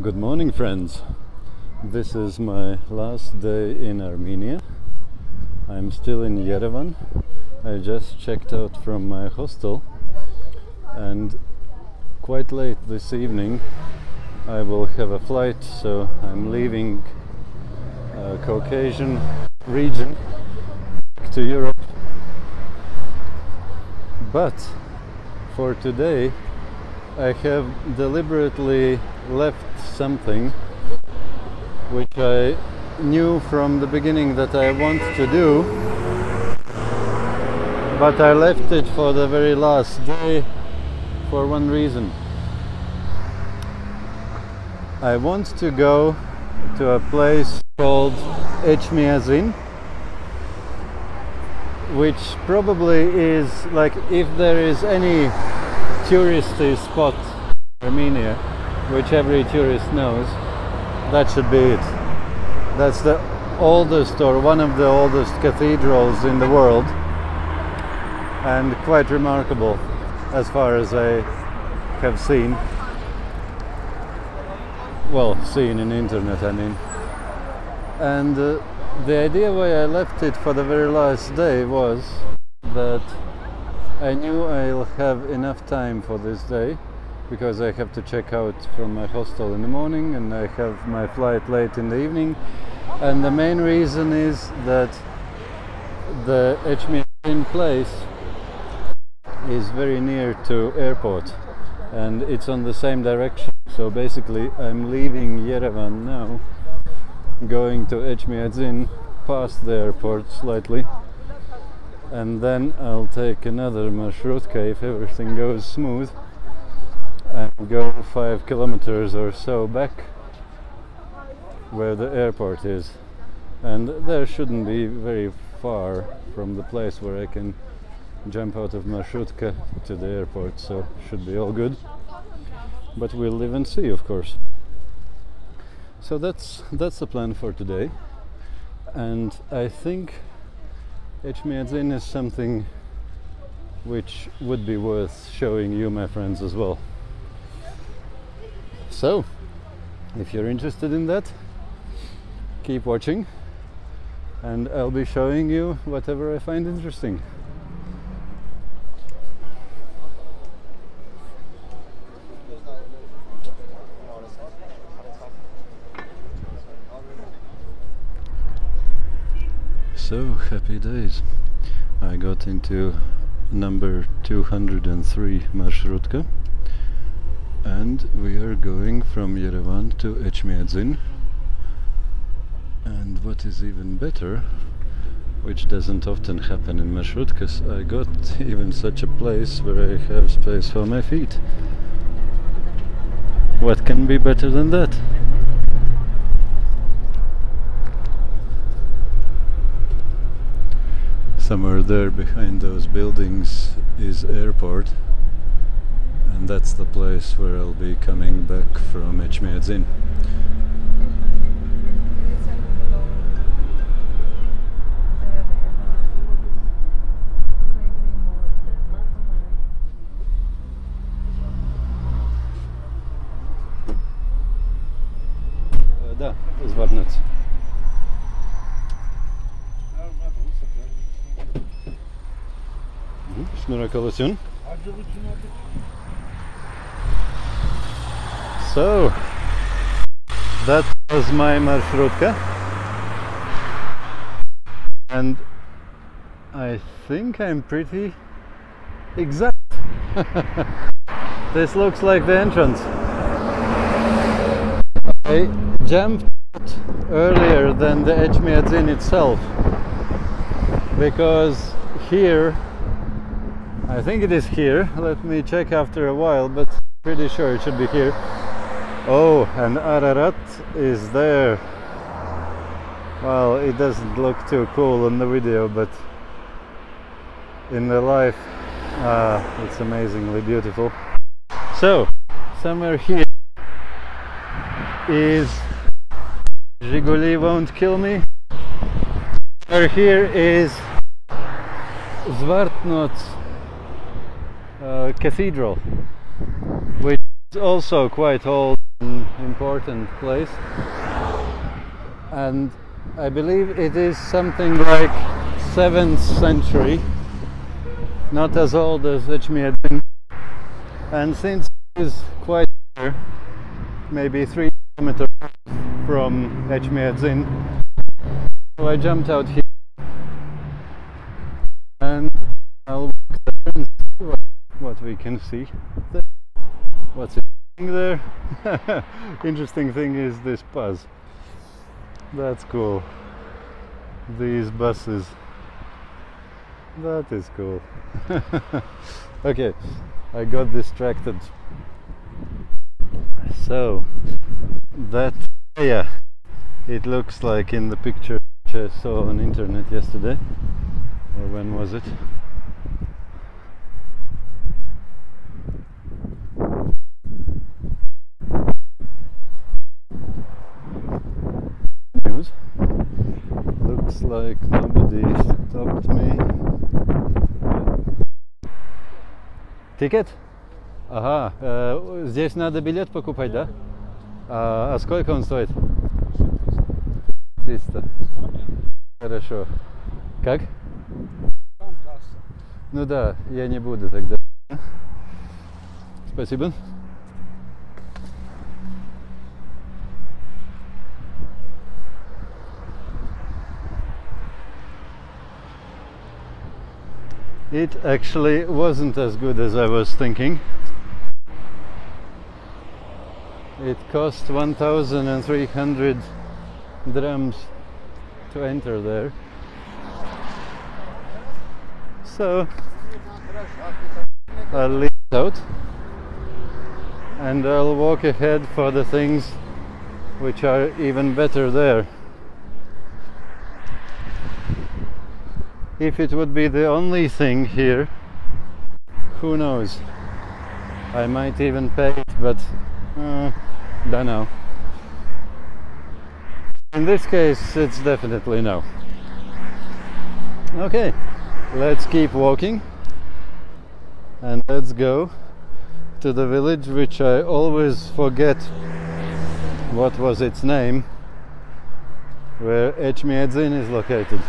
Good morning, friends. This is my last day in Armenia. I'm still in Yerevan. I just checked out from my hostel, and quite late this evening I will have a flight, so I'm leaving Caucasian region to Europe. But for today I have deliberately left something which I knew from the beginning that I want to do, but I left it for the very last day for one reason. I want to go to a place called Etchmiadzin, which probably is, like, if there is any touristy spot in Armenia which every tourist knows, that should be it. That's the oldest, or one of the oldest cathedrals in the world, and quite remarkable as far as I have seen. Well, seen in internet, I mean. And the idea why I left it for the very last day was that I knew I'll have enough time for this day, because I have to check out from my hostel in the morning and I have my flight late in the evening. And the main reason is that the Etchmiadzin place is very near to airport and it's on the same direction. So basically I'm leaving Yerevan now, going to Etchmiadzin, past the airport slightly, and then I'll take another marshrutka if everything goes smooth and go 5 kilometers or so back where the airport is. And there shouldn't be very far from the place where I can jump out of marshrutka to the airport, so should be all good. But we'll live and see, of course. So that's the plan for today, and I think Etchmiadzin is something which would be worth showing you, my friends, as well. So, if you're interested in that, keep watching and I'll be showing you whatever I find interesting. So, happy days. I got into number 203 marshrutka, and we are going from Yerevan to Etchmiadzin. And what is even better, which doesn't often happen in marshrutkas, I got even such a place where I have space for my feet. What can be better than that? Somewhere there behind those buildings is airport, and that's the place where I'll be coming back from Etchmiadzin. Да, Zvartnots. Շնորհակալություն. So, that was my marshrutka, and I think I'm pretty exact. This looks like the entrance. I jumped out earlier than the Etchmiadzin itself, because here, I think it is here, let me check after a while, but pretty sure it should be here. Oh, and Ararat is there. Well, it doesn't look too cool in the video, but in the life, it's amazingly beautiful. So, somewhere here is Zhiguli Won't Kill Me. Somewhere here is Zvartnots cathedral, which is also quite old and important place, and I believe it is something like 7th century, not as old as Etchmiadzin, and since it is quite near, maybe 3 kilometers from Etchmiadzin, so I jumped out here and I'll walk there and see what we can see there. What's it there? Interesting thing is this bus. That's cool. These buses. That is cool. Okay, I got distracted. So that area, it looks like in the picture which I saw on internet yesterday, or when was it? News. Looks like nobody stopped me. Ticket? Ага, здесь надо билет покупать, да? А сколько он стоит? 300. Хорошо. Как? Ну да, я не буду тогда. Спасибо. It actually wasn't as good as I was thinking. It cost 1,300 drams to enter there. So I'll leave it out and I'll walk ahead for the things which are even better there. If it would be the only thing here, who knows? I might even pay it, but don't know. In this case, it's definitely no. Okay, let's keep walking and let's go to the village which I always forget what was its name, where Etchmiadzin is located.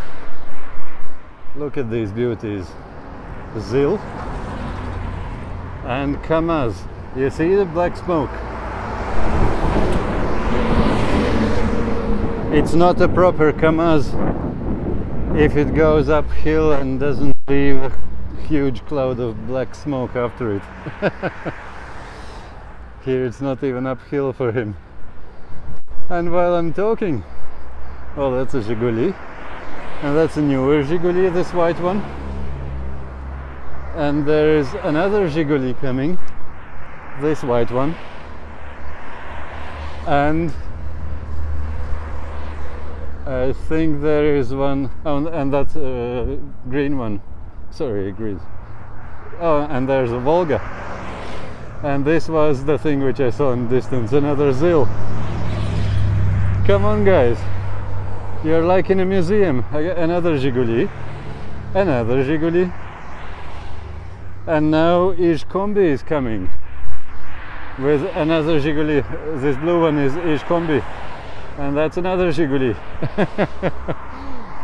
Look at these beauties. Zil and Kamaz. You see the black smoke? It's not a proper Kamaz if it goes uphill and doesn't leave a huge cloud of black smoke after it. Here it's not even uphill for him. And while I'm talking, well, that's a Zhiguli. And that's a newer Zhiguli, this white one. And there is another Zhiguli coming, this white one. And I think there is one, oh, and that's a green one. Sorry, green. Oh, and there's a Volga. And this was the thing which I saw in the distance, another Zil. Come on, guys. You're like in a museum. Another Zhiguli, another Zhiguli, and now Ishkombi is coming with another Zhiguli. This blue one is Ishkombi, and that's another Zhiguli.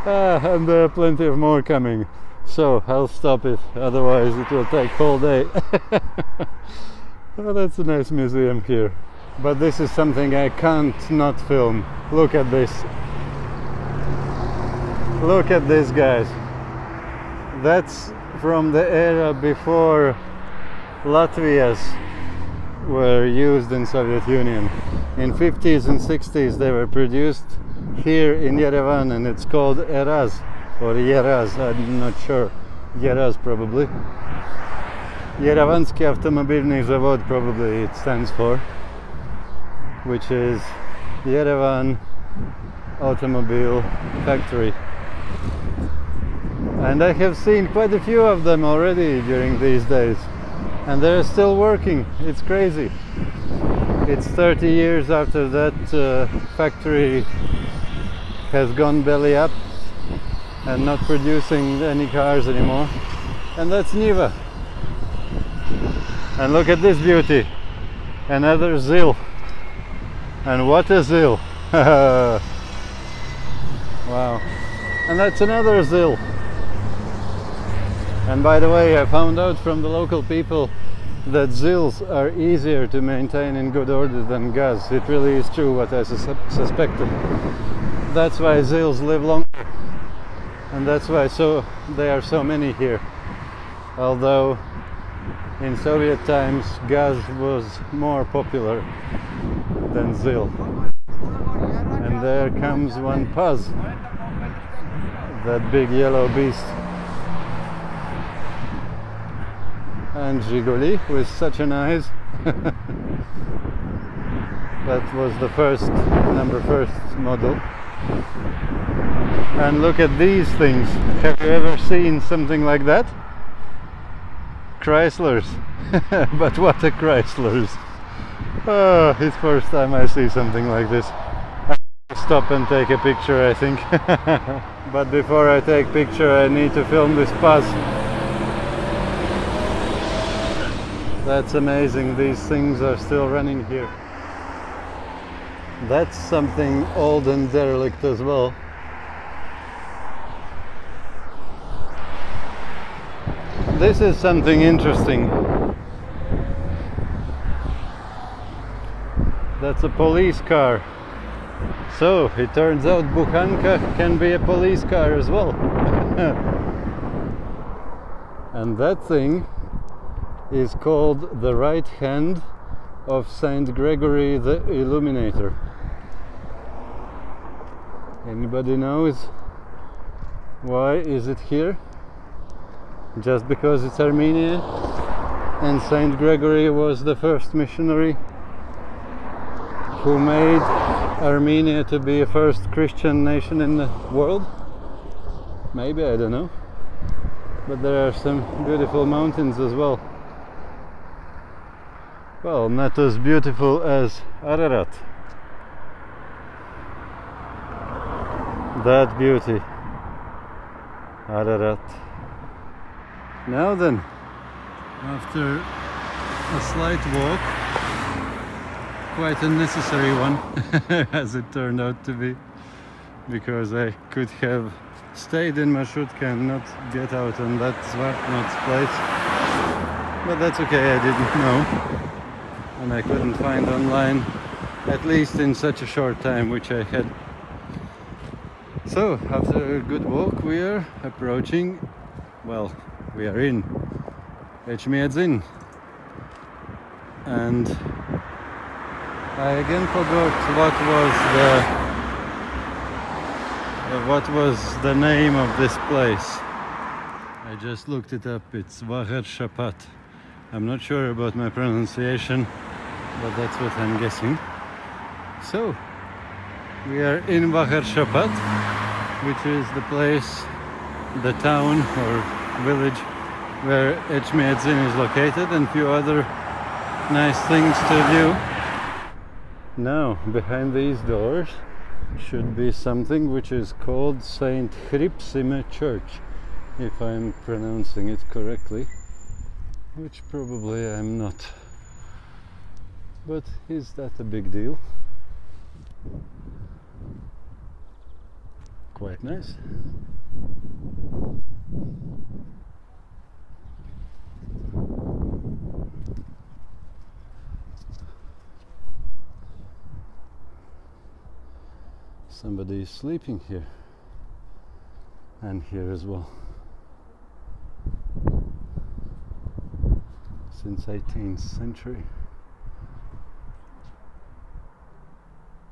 And there are plenty of more coming. So I'll stop it, otherwise it will take whole day. Oh, that's a nice museum here. But this is something I can't not film. Look at this. Look at this, guys. That's from the era before Latvias were used in Soviet Union. In 50s and 60s they were produced here in Yerevan, and it's called Eraz or Yeraz, I'm not sure. Yeraz probably. Yerevanskiy Automobilny Zavod probably it stands for, which is Yerevan Automobile Factory. And I have seen quite a few of them already during these days, and they're still working. It's crazy. It's 30 years after that factory has gone belly up and not producing any cars anymore. And that's Niva. And look at this beauty, another Zil. And what a zill! Wow. And that's another zill. And by the way, I found out from the local people that zills are easier to maintain in good order than gas. It really is true what I suspected. That's why zills live longer. And that's why there are so many here. Although in Soviet times gas was more popular than zill. And there comes one Paz, that big yellow beast. And Zhiguli with such an eyes. That was the number first model. And look at these things. Have you ever seen something like that? Chryslers. But what a Chryslers. Oh, it's first time I see something like this. I'll stop and take a picture, I think. But before I take picture I need to film this Paz. That's amazing, these things are still running here. That's something old and derelict as well. This is something interesting. That's a police car. So it turns out Bukhanka can be a police car as well. And that thing is called the right hand of Saint Gregory the Illuminator. Anybody knows why is it here? Just because it's Armenia and Saint Gregory was the first missionary who made Armenia to be a first Christian nation in the world? Maybe, I don't know. But there are some beautiful mountains as well. Well, not as beautiful as Ararat. That beauty. Ararat. Now then, after a slight walk, quite a necessary one, as it turned out to be, because I could have stayed in Marshutka and not get out on that Zvartnots place. But that's okay, I didn't know. And I couldn't find online, at least in such a short time, which I had. So, after a good walk, we are approaching, well, we are in Etchmiadzin. And I again forgot what was the name of this place. I just looked it up. It's Vagharshapat. I'm not sure about my pronunciation, but that's what I'm guessing. So we are in Vagharshapat, which is the place, the town or village where Etchmiadzin is located, and a few other nice things to view. Now, behind these doors should be something which is called Saint Hripsime Church, if I'm pronouncing it correctly, which probably I'm not. But is that a big deal? Quite nice. Somebody is sleeping here, and here as well, since 18th century.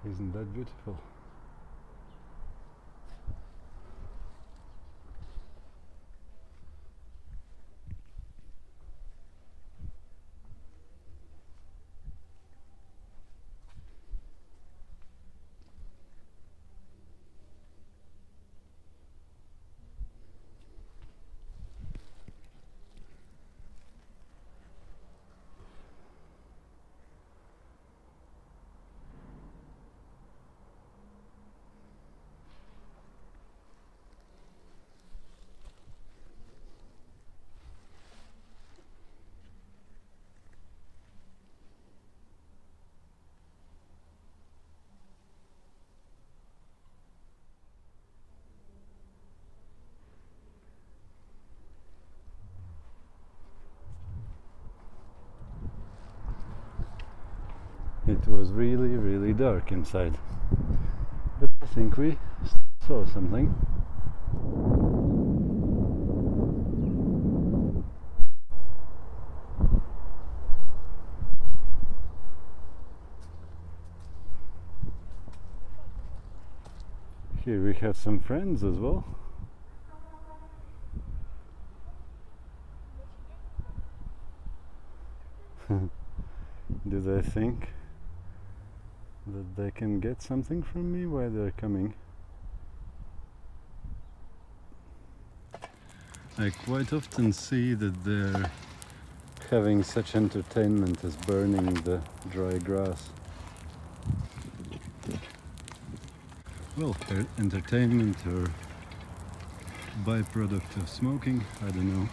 Isn't that beautiful? it was really, really dark inside. But I think we saw something. Here we have some friends as well. Do they think that they can get something from me while they're coming? I quite often see that they're having such entertainment as burning the dry grass. Well, entertainment or byproduct of smoking, I don't know.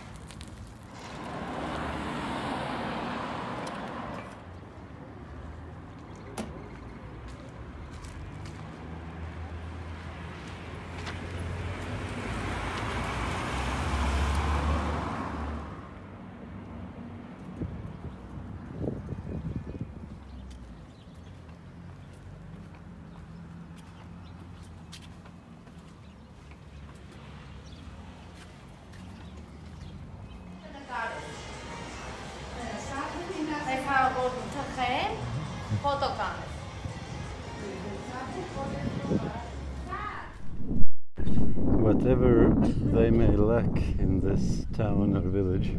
Whatever they may lack in this town or village,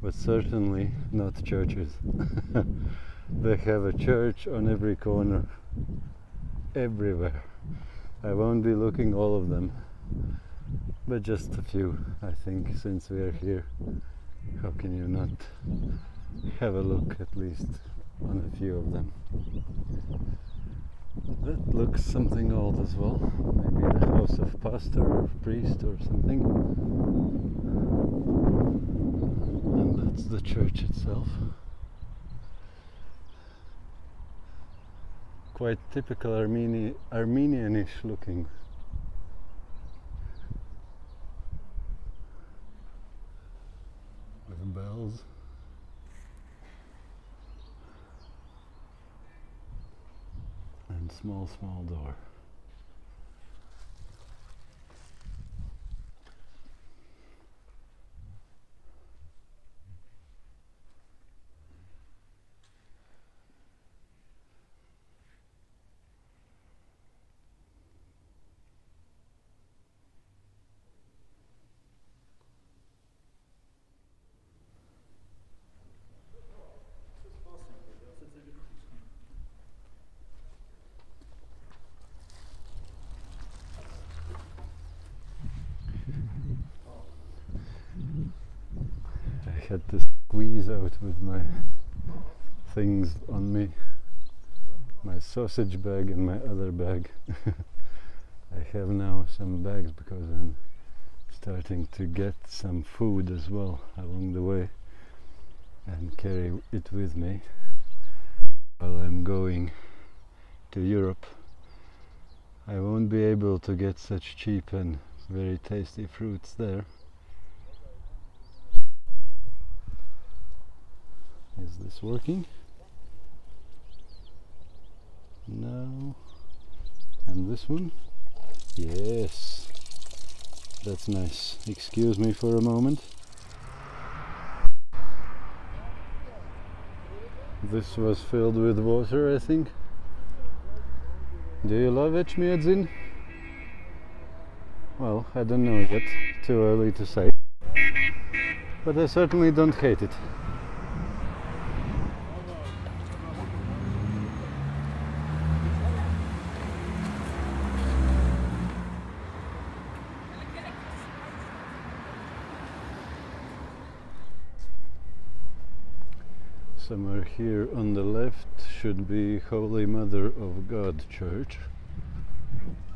but certainly not churches. They have a church on every corner, everywhere. I won't be looking all of them, but just a few, I think, since we are here. How can you not have a look at least on a few of them? That looks something old as well. Maybe the house of pastor or priest or something. And that's the church itself. Quite typical Armenianish looking. With bells. And small door. I had to squeeze out with my things on me, my sausage bag and my other bag. I have now some bags because I'm starting to get some food as well along the way and carry it with me while I'm going to Europe. I won't be able to get such cheap and very tasty fruits there. Is this working? No. And this one? Yes. That's nice. Excuse me for a moment. This was filled with water, I think. Do you love Etchmiadzin? Well, I don't know yet. Too early to say. But I certainly don't hate it. Somewhere here on the left should be Holy Mother of God Church,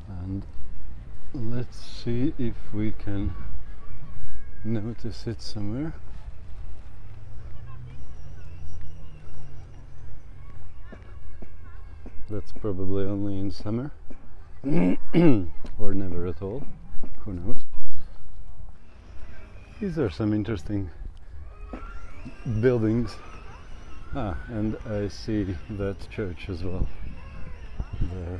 and let's see if we can notice it somewhere. That's probably only in summer or never at all, who knows. These are some interesting buildings. And I see that church as well there.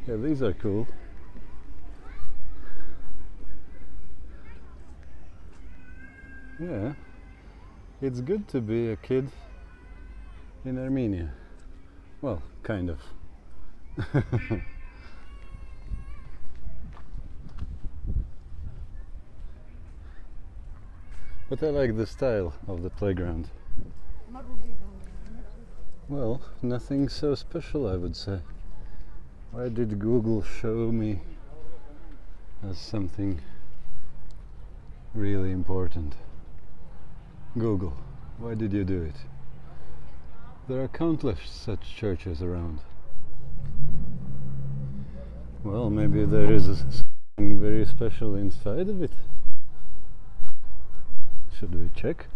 Yeah, these are cool. Yeah, it's good to be a kid in Armenia. Well, kind of. But I like the style of the playground. Well, nothing so special, I would say. Why did Google show me as something really important? Google, why did you do it? There are countless such churches around. Well, maybe there is something very special inside of it. Should we check?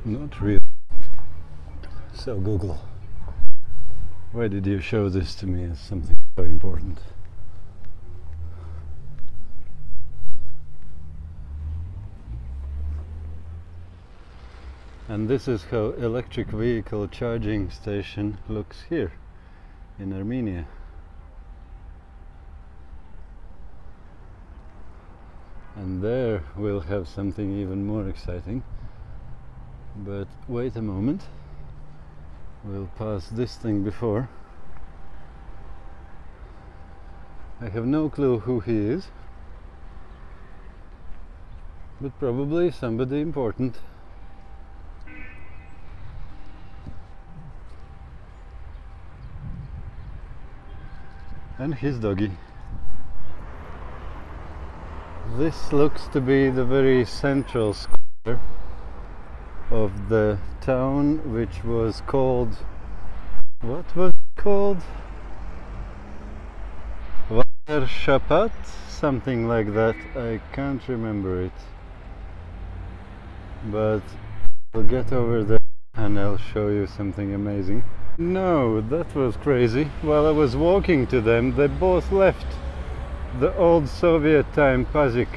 Not really. So Google, why did you show this to me as something so important? And this is how electric vehicle charging station looks here in Armenia. And there we'll have something even more exciting. But wait a moment, we'll pass this thing before. I have no clue who he is, but probably somebody important. And his doggy. This looks to be the very central square of the town, which was called, what was it called? Vagharshapat, something like that. I can't remember it, but we'll get over there and I'll show you something amazing. No, that was crazy. While I was walking to them, they both left the old Soviet time Pazik.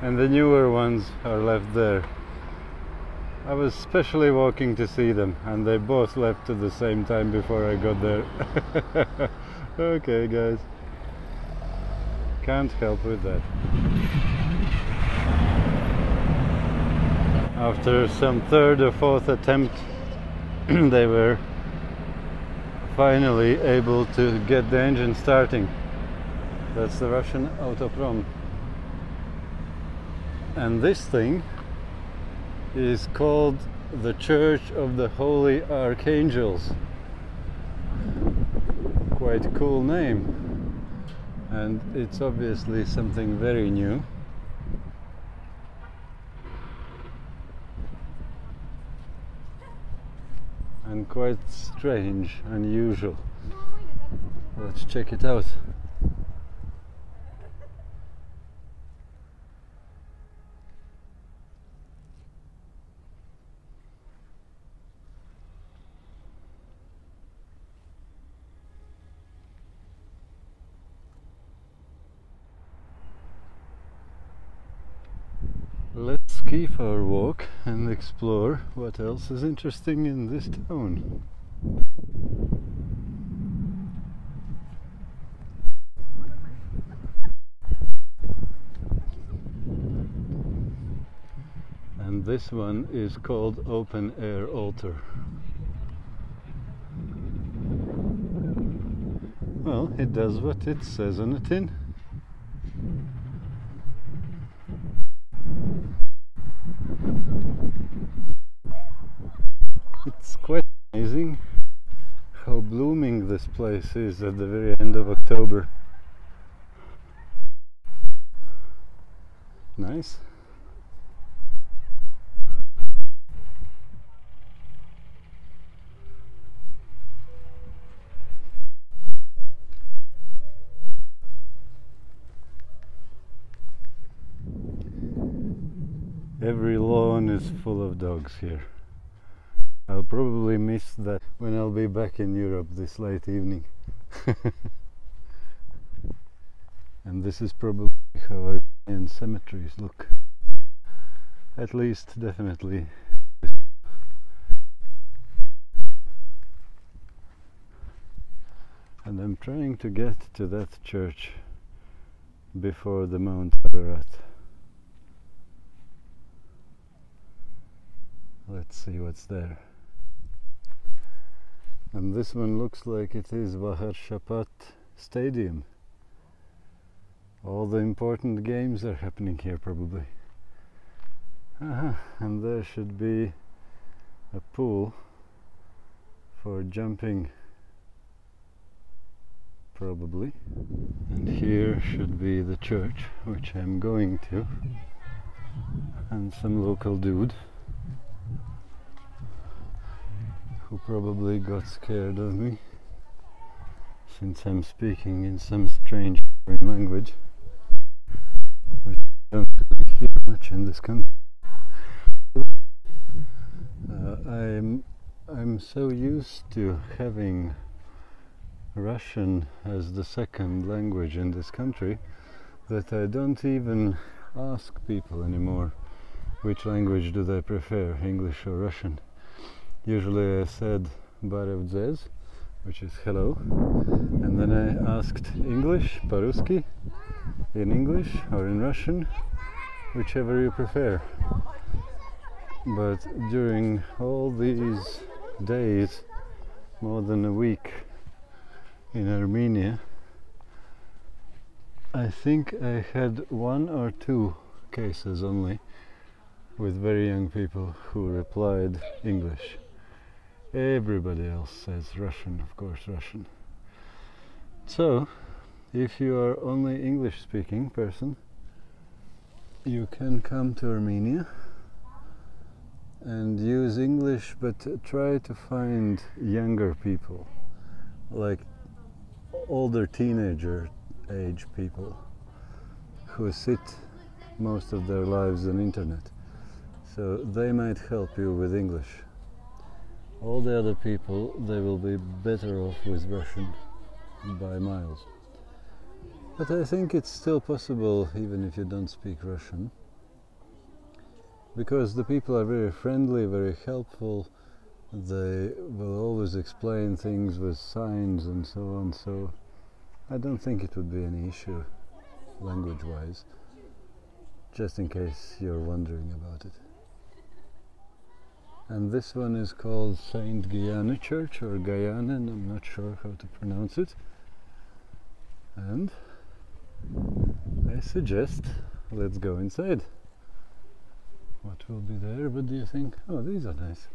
And the newer ones are left there. I was specially walking to see them, and they both left at the same time before I got there. Okay, guys. Can't help with that. After some third or fourth attempt, they were finally able to get the engine starting. That's the Russian Autoprom. And this thing is called the Church of the Holy Archangels. Quite a cool name. And it's obviously something very new. And quite strange, unusual. Let's check it out. Let's keep our walk and explore what else is interesting in this town. And this one is called Open Air Altar. Well, it does what it says on the tin. It's quite amazing how blooming this place is at the very end of October. Nice. Every lawn is full of dogs here. I'll probably miss that when I'll be back in Europe this late evening. And this is probably how Armenian cemeteries look. At least, definitely. And I'm trying to get to that church before the Mount Ararat. Let's see what's there. And this one looks like it is Vagharshapat Stadium. All the important games are happening here probably. And there should be a pool for jumping probably. And here should be the church, which I'm going to, and some local dude who probably got scared of me since I'm speaking in some strange foreign language which I don't really hear much in this country. I'm so used to having Russian as the second language in this country that I don't even ask people anymore which language do they prefer, English or Russian. Usually I said "Barevdzez," which is hello, and then I asked English, по-русски, in English or in Russian, whichever you prefer. But during all these days, more than a week in Armenia, I think I had 1 or 2 cases only with very young people who replied English. Everybody else says Russian, of course, Russian. So, if you are only English speaking person, you can come to Armenia and use English, but try to find younger people, like older teenager age people who sit most of their lives on internet. So they might help you with English. All the other people, they will be better off with Russian by miles. But I think it's still possible even if you don't speak Russian, because the people are very friendly, very helpful. They will always explain things with signs and so on, so I don't think it would be any issue language-wise, just in case you're wondering about it. And this one is called Saint Guyana Church, or Guyana, and I'm not sure how to pronounce it. And I suggest let's go inside. What will be there? What do you think? Oh, these are nice.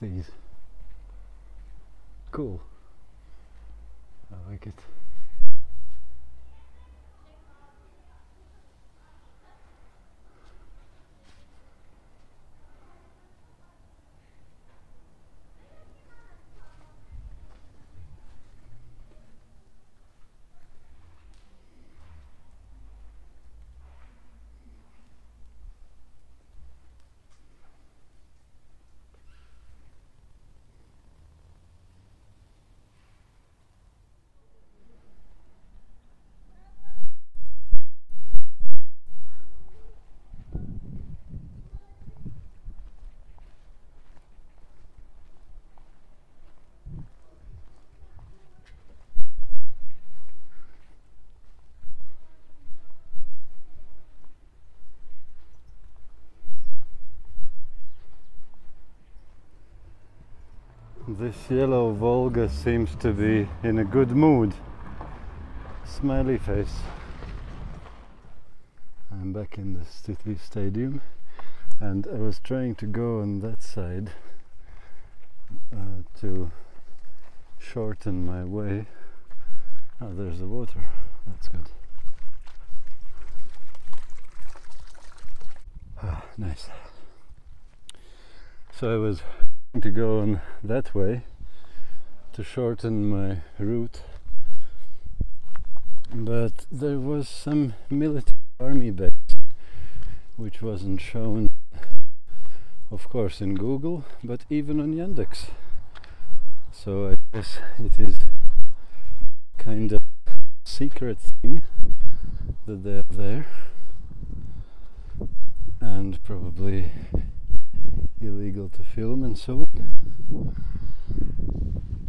These. Cool. I like it. This yellow Volga seems to be in a good mood. smiley face. I'm back in the city stadium, and I was trying to go on that side to shorten my way. Oh, there's the water. That's good. Ah, nice. So I was trying to go on that way to shorten my route, but there was some military army base which wasn't shown, of course, in Google, but even on Yandex. So I guess it is kind of secret thing that they're there, and probably illegal to film and so on.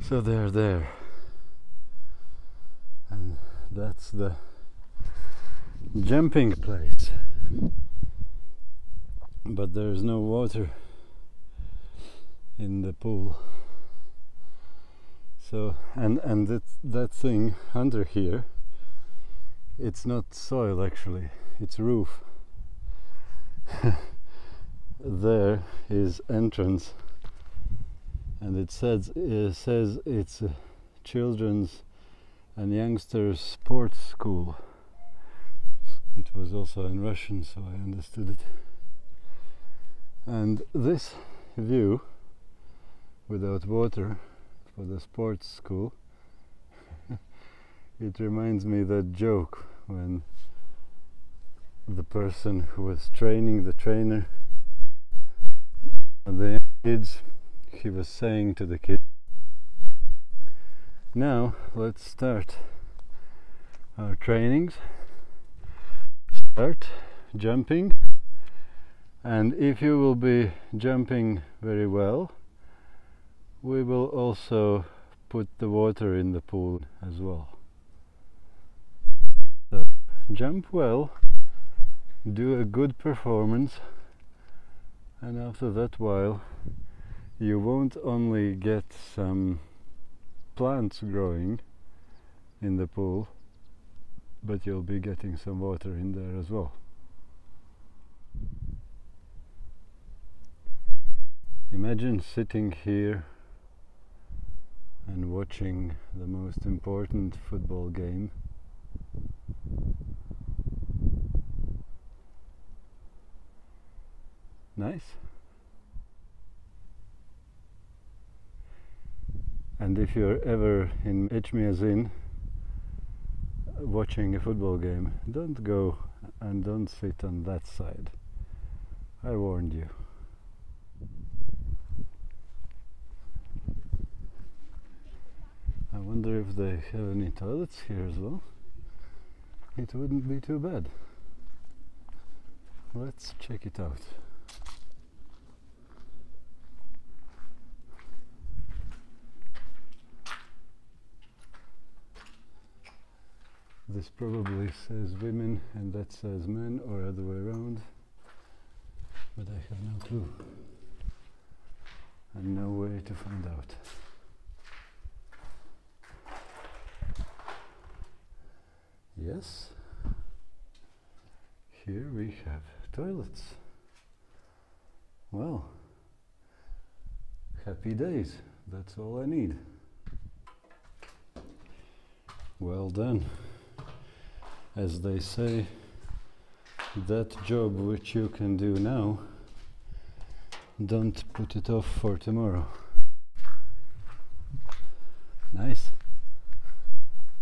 So they're there, and that's the jumping place, but there's no water in the pool. So and that thing under here, it's not soil actually, it's roof. There is entrance, and it says it's a children's and youngsters sports school. It was also in Russian, so I understood it. And this view without water for the sports school, it reminds me that joke when the person who was training the trainer, the kids, he was saying to the kids, now let's start our trainings, start jumping, and if you will be jumping very well, we will also put the water in the pool as well. So jump well, do a good performance, and after that while you won't only get some plants growing in the pool, but you'll be getting some water in there as well. Imagine sitting here and watching the most important football game. Nice. And if you're ever in Etchmiadzin watching a football game, don't go and don't sit on that side. I warned you. I wonder if they have any toilets here as well. It wouldn't be too bad. Let's check it out. This probably says women and that says men, or other way around, but I have no clue and no way to find out. Yes, here we have toilets. Well, happy days, that's all I need. Well done. As they say, that job which you can do now, don't put it off for tomorrow. Nice.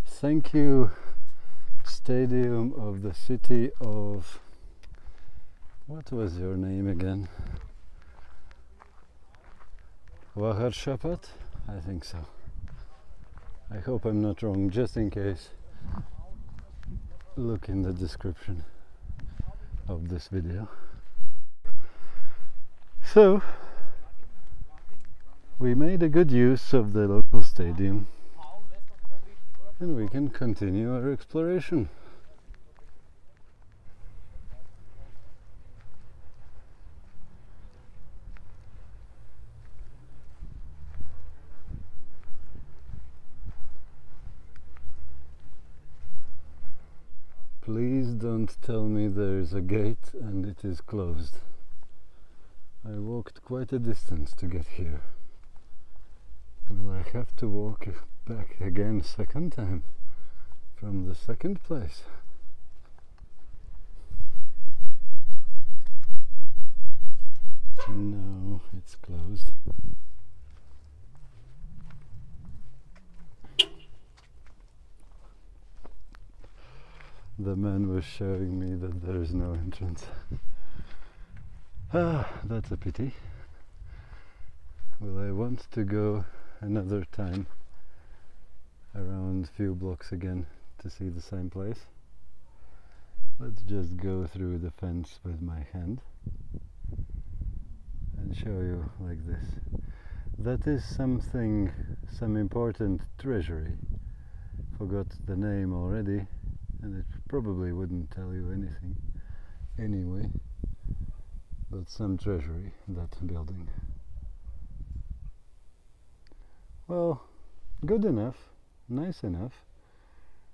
Thank you, Stadium of the City of... What was your name again? Vagharshapat? I think so. I hope I'm not wrong, just in case. Look in the description of this video. So, we made a good use of the local stadium, and we can continue our exploration. Please don't tell me there's a gate and it is closed. I walked quite a distance to get here. Will I have to walk back again second time from the second place? No, it's closed. The man was showing me that there is no entrance. Ah, that's a pity. Will I want to go another time around few blocks again to see the same place? Let's just go through the fence with my hand and show you like this. That is something, some important treasury. Forgot the name already, and it probably wouldn't tell you anything anyway, but some treasury, that building. Well, good enough, nice enough,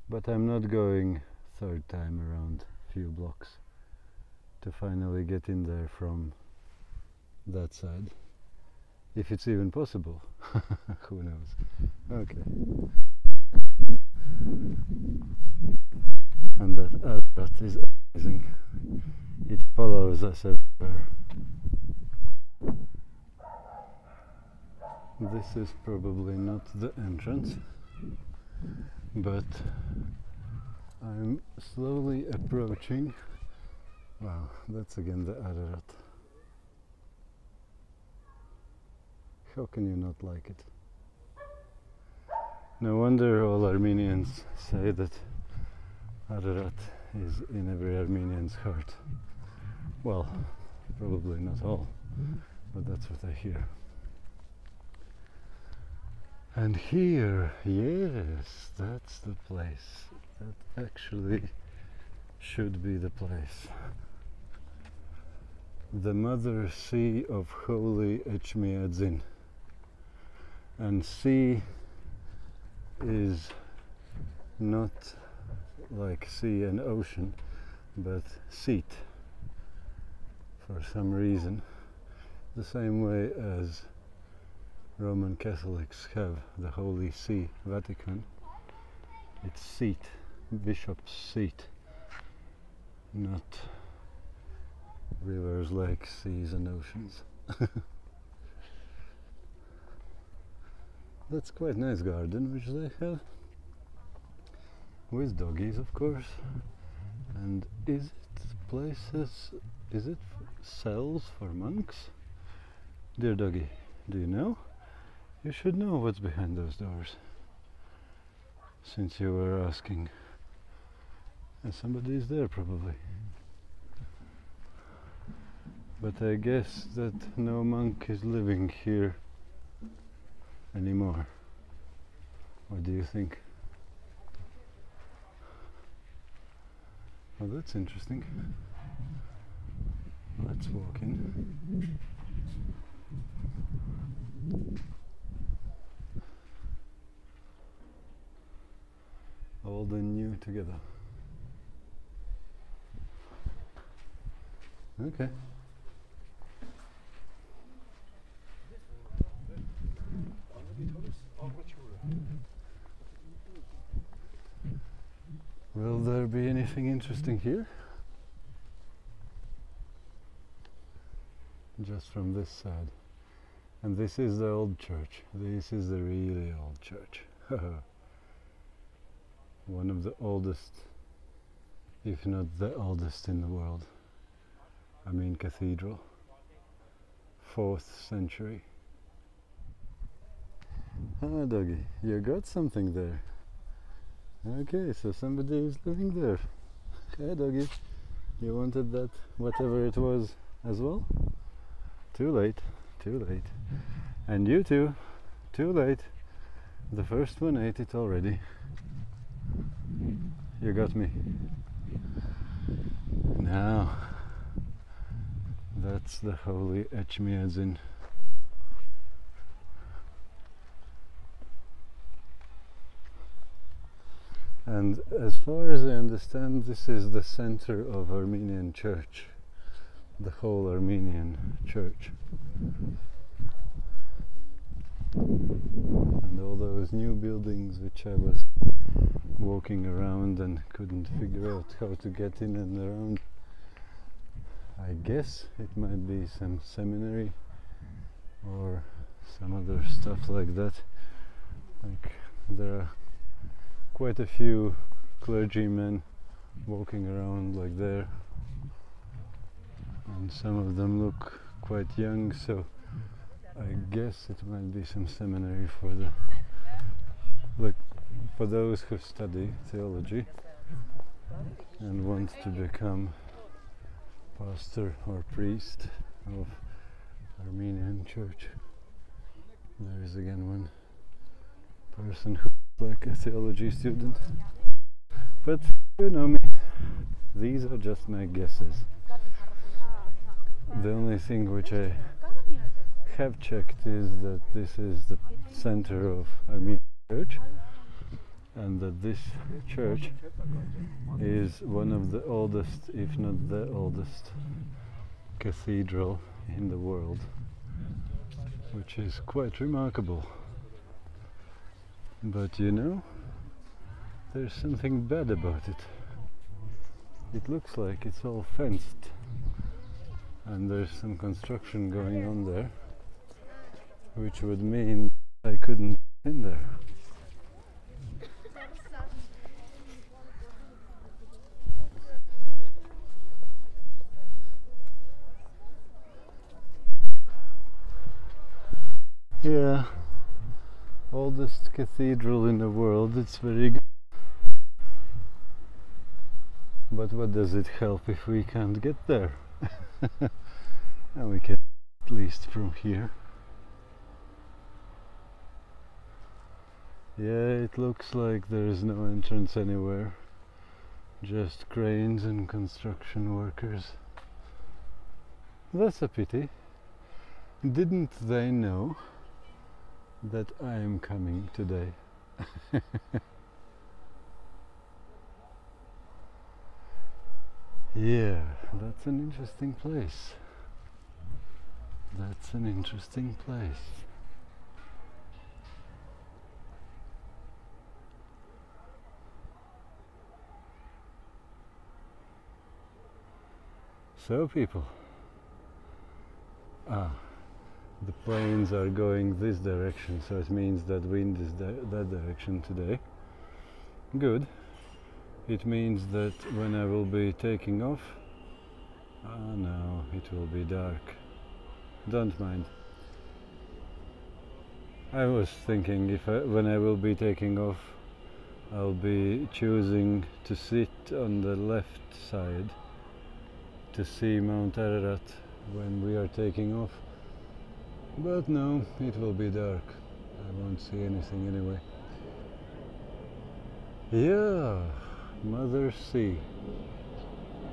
but I'm not going third time around few blocks to finally get in there from that side, if it's even possible. Who knows? Okay. And that Ararat is amazing. It follows us everywhere. This is probably not the entrance, but I'm slowly approaching. Wow, that's again the Ararat. How can you not like it? No wonder all Armenians say that Ararat is in every Armenian's heart. Well, probably not all, but that's what I hear. And here, yes, that's the place. That actually should be the place. The mother sea of holy Etchmiadzin. And sea is not like sea and ocean, but seat, for some reason, the same way as Roman Catholics have the Holy See, Vatican. It's seat, bishop's seat, not rivers, lakes, seas and oceans. That's quite nice garden which they have, with doggies of course. And is it places, is it cells for monks? Dear doggy, do you know? You should know what's behind those doors, since you were asking. And somebody is there probably. But I guess that no monk is living here anymore. What do you think? Well, that's interesting. Let's walk in. Old and new together. Okay. Will there be anything interesting here? Just from this side. And this is the old church. This is the really old church. One of the oldest, if not the oldest in the world. I mean cathedral. 4th century. Ah, doggy, you got something there. Okay, so somebody is living there. Hey doggy, you wanted that, whatever it was, as well? Too late, too late. And you too, too late. The first one ate it already. You got me. Now, that's the holy Etchmiadzin. And as far as I understand, this is the center of Armenian church, the whole Armenian church. And all those new buildings which I was walking around and couldn't figure out how to get in and around. I guess it might be some seminary or some other stuff like that. Like there are quite a few clergymen walking around like there, and some of them look quite young, so I guess it might be some seminary for the for those who study theology and want to become pastor or priest of Armenian church. There is again one person who is like a theology student, but you know me, these are just my guesses. The only thing which I have checked is that this is the center of Armenian church, and that this church is one of the oldest, if not the oldest, cathedral in the world, which is quite remarkable. But you know, there's something bad about it. It looks like it's all fenced, and there's some construction going on there, which would mean I couldn't get in there. Yeah, oldest cathedral in the world, it's very good. But what does it help if we can't get there? And we can at least from here. Yeah, it looks like there is no entrance anywhere, just cranes and construction workers. That's a pity. Didn't they know that I am coming today? Yeah, that's an interesting place. That's an interesting place. So people, the planes are going this direction, so it means that wind is that direction today. Good. It means that when I will be taking off, no, it will be dark. Don't mind. I was thinking when I will be taking off, I'll be choosing to sit on the left side to see Mount Ararat when we are taking off. But no, it will be dark. I won't see anything anyway. Yeah, Mother Sea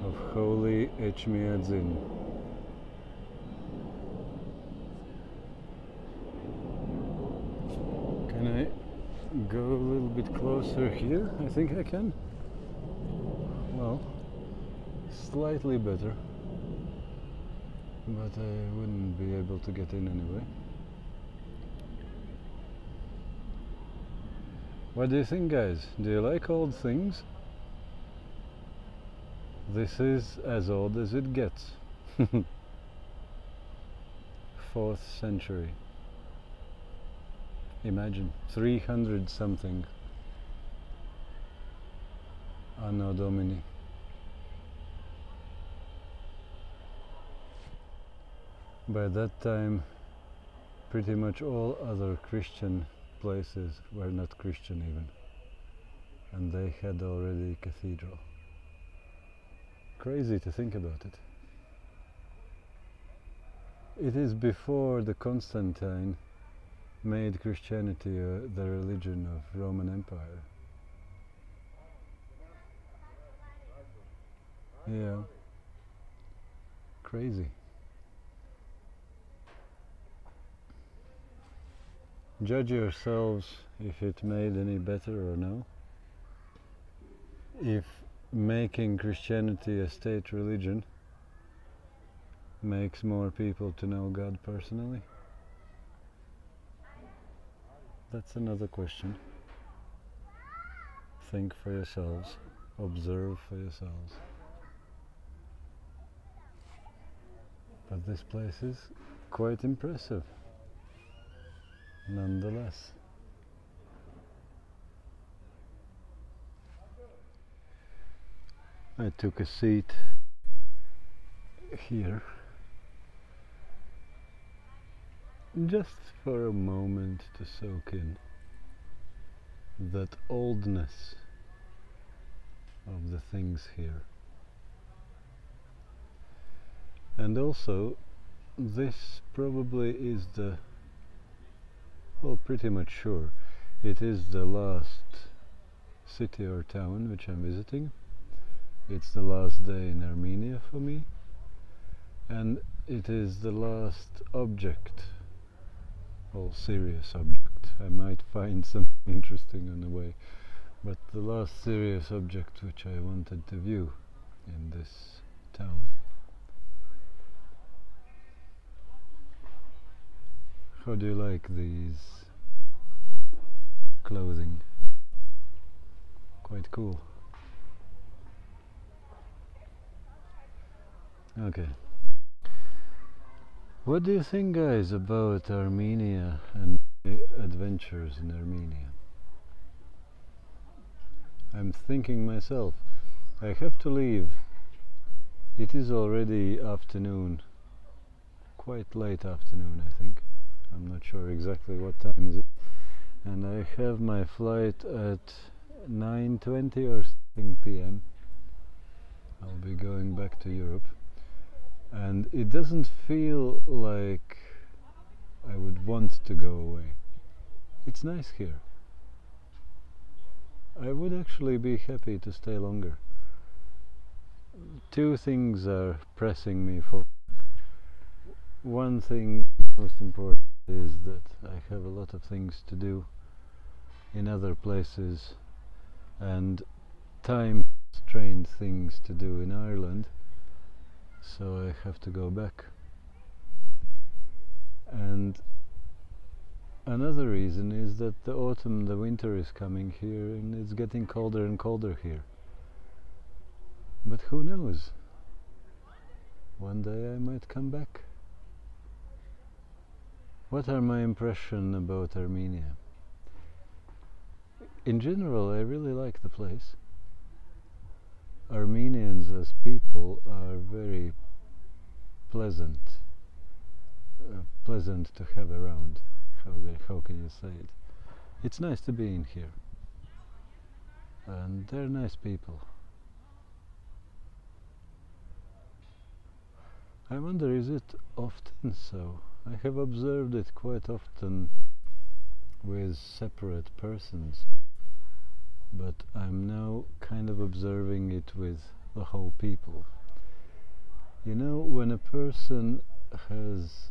of Holy Etchmiadzin. Can I go a little bit closer here? I think I can. Well, slightly better, but I wouldn't be able to get in anyway. What do you think, guys? Do you like old things? This is as old as it gets. 4th century. Imagine, 300 something. Anno Domini. By that time, pretty much all other Christian places were not Christian even, and they had already cathedral. Crazy to think about it. It is before the Constantine made Christianity the religion of Roman Empire. Yeah, crazy. Judge yourselves if it made any better or no. if making Christianity a state religion makes more people to know God personally? That's another question. Think for yourselves, observe for yourselves. But this place is quite impressive, nonetheless. I took a seat here just for a moment to soak in that oldness of the things here. And also, this probably is well, pretty much sure, it is the last city or town which I'm visiting. It's the last day in Armenia for me, and it is the last object, well, serious object. I might find something interesting on the way, but the last serious object which I wanted to view in this town. How do you like these clothing? Quite cool. Okay. What do you think, guys, about Armenia and my adventures in Armenia? I'm thinking myself, I have to leave. It is already afternoon, quite late afternoon, I think. I'm not sure exactly what time is it. And I have my flight at 9:20 or something p.m. I'll be going back to Europe. And it doesn't feel like I would want to go away. It's nice here. I would actually be happy to stay longer. Two things are pressing me forward. One thing, most important, is that I have a lot of things to do in other places and time-constrained things to do in Ireland, so I have to go back. And another reason is that the autumn, the winter is coming here, and it's getting colder and colder here. But who knows? One day I might come back. What are my impressions about Armenia? In general, I really like the place. Armenians as people are very pleasant, pleasant to have around. How can you say it? It's nice to be in here, and they're nice people. I wonder, is it often so? I have observed it quite often with separate persons, but I'm now kind of observing it with the whole people. You know, when a person has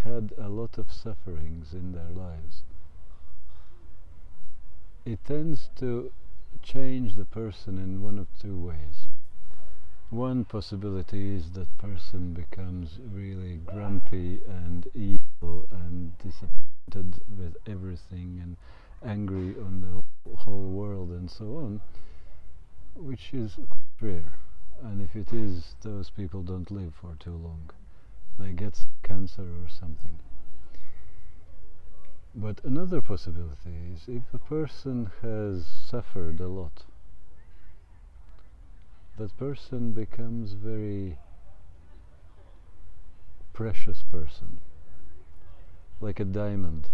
had a lot of sufferings in their lives, it tends to change the person in one of two ways. One possibility is that person becomes really grumpy and evil and disappointed with everything and angry on the whole world and so on, which is quite rare. And if it is, those people don't live for too long. They get cancer or something. But another possibility is if a person has suffered a lot, that person becomes very precious person, like a diamond.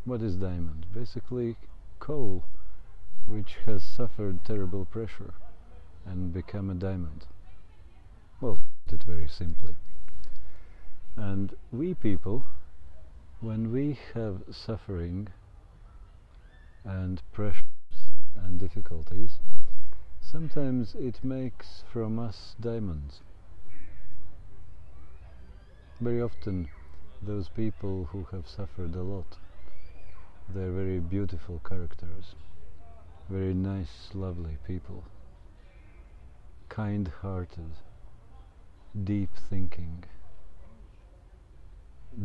What is diamond? Basically coal, which has suffered terrible pressure and become a diamond. Well, put it very simply. And we people, when we have suffering and pressures and difficulties, sometimes it makes from us diamonds. Very often those people who have suffered a lot, they're very beautiful characters. very nice, lovely people, kind-hearted, deep thinking,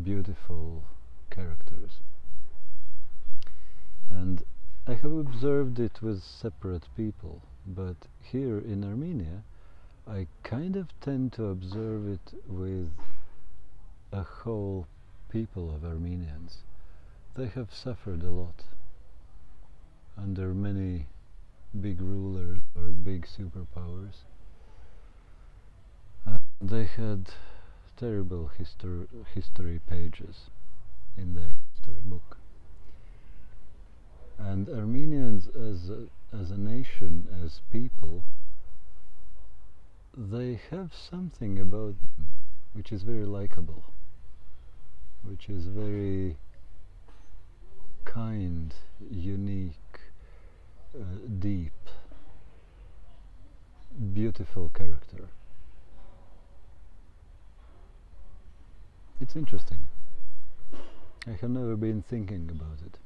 beautiful characters. And I have observed it with separate people, but here in Armenia I kind of tend to observe it with a whole people of Armenians. They have suffered a lot under many big rulers or big superpowers. They had terrible history pages in their history book. And Armenians as a nation, as people, they have something about them which is very likable, which is very kind, unique, deep, beautiful character. It's interesting. I have never been thinking about it,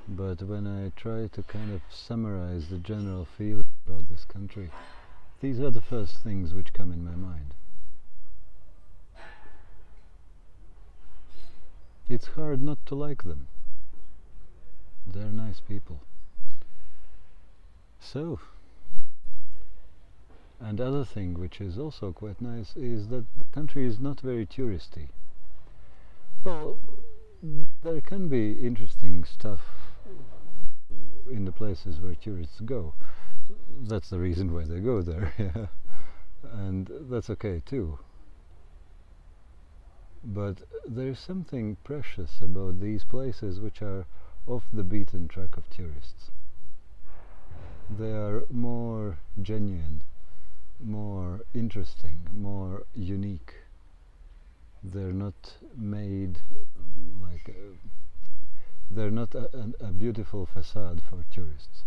but when I try to kind of summarize the general feeling about this country, these are the first things which come in my mind. It's hard not to like them. They're nice people. So, and other thing which is also quite nice is that the country is not very touristy. Well, there can be interesting stuff in the places where tourists go. That's the reason why they go there, yeah. And that's okay too. But there's something precious about these places which are off the beaten track of tourists. They are more genuine, more interesting, more unique. They're not made like they're not a beautiful facade for tourists.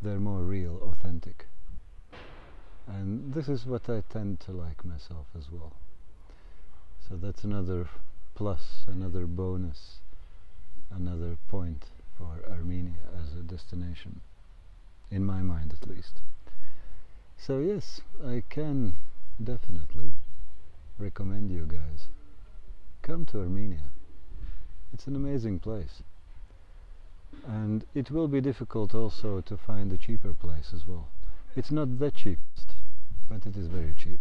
They're more real, authentic. And this is what I tend to like myself as well. So that's another plus, another bonus, another point for Armenia as a destination, in my mind at least. So yes, I can definitely recommend you guys, come to Armenia. It's an amazing place. And it will be difficult also to find a cheaper place as well. It's not the cheapest, but it is very cheap.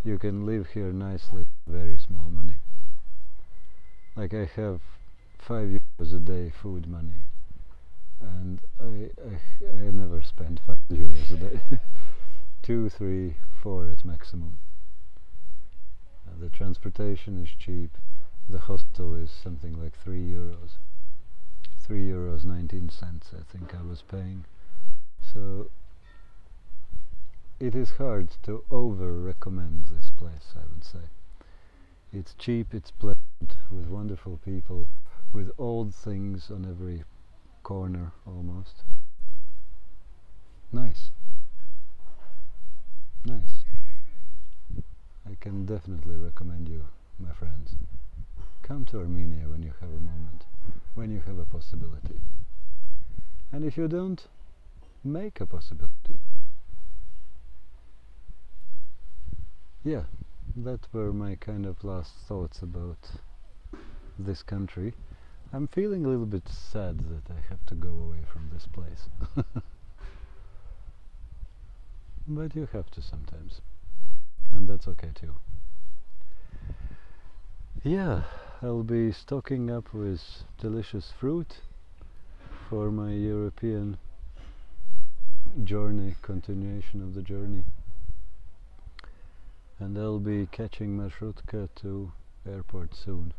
You can live here nicely with very small money. Like I have €5 a day food money, and I never spend €5 a day. 2, 3, 4 at maximum. The transportation is cheap. The hostel is something like €3. €3.19 I think I was paying. So it is hard to over-recommend this place, I would say. It's cheap, it's pleasant, with wonderful people, with old things on every corner almost. Nice. Nice. I can definitely recommend you, my friends. Come to Armenia when you have a moment, when you have a possibility. And if you don't, make a possibility. Yeah, that were my kind of last thoughts about this country. I'm feeling a little bit sad that I have to go away from this place. But you have to sometimes. And that's okay too. Yeah, I'll be stocking up with delicious fruit for my European journey, continuation of the journey. And I'll be catching marshrutka to airport soon.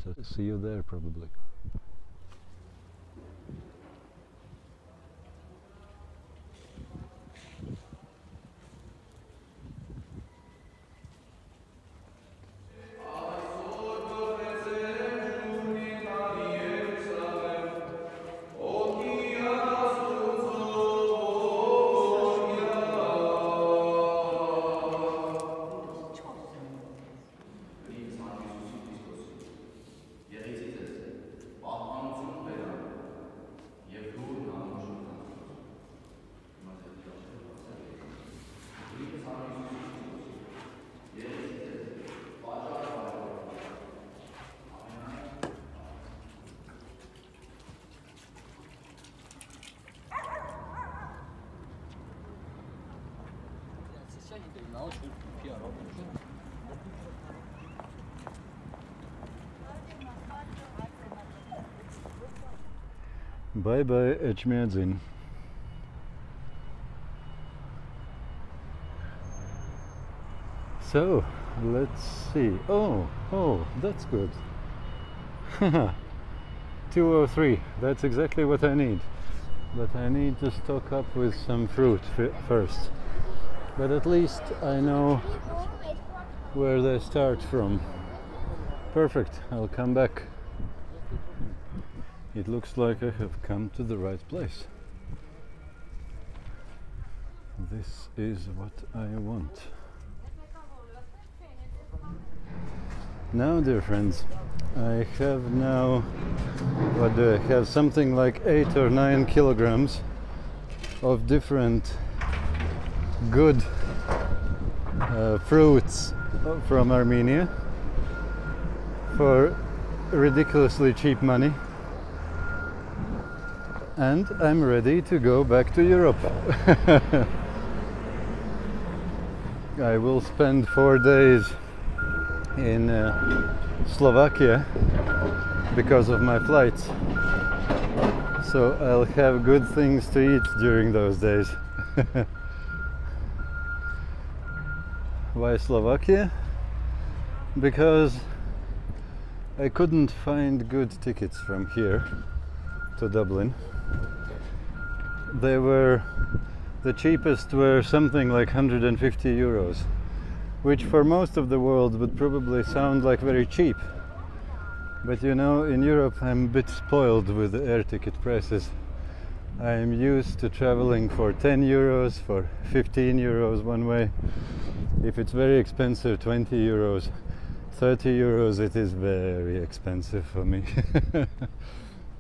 So see you there probably. Bye bye Etchmiadzin. So let's see. Oh, that's good. 203, that's exactly what I need. But I need to stock up with some fruit first. But at least I know where they start from. Perfect, I'll come back. It looks like I have come to the right place. This is what I want. Now, dear friends, I have now, what do I have, something like 8 or 9 kilograms of different good fruits from Armenia for ridiculously cheap money. And I'm ready to go back to Europe. I will spend 4 days in Slovakia because of my flights, so I'll have good things to eat during those days. Why Slovakia? Because I couldn't find good tickets from here to Dublin. The cheapest were something like 150 euros, which for most of the world would probably sound like very cheap. But you know, in Europe I'm a bit spoiled with the air ticket prices. I'm used to traveling for 10 euros, for 15 euros one way. If it's very expensive, 20 euros, 30 euros, it is very expensive for me.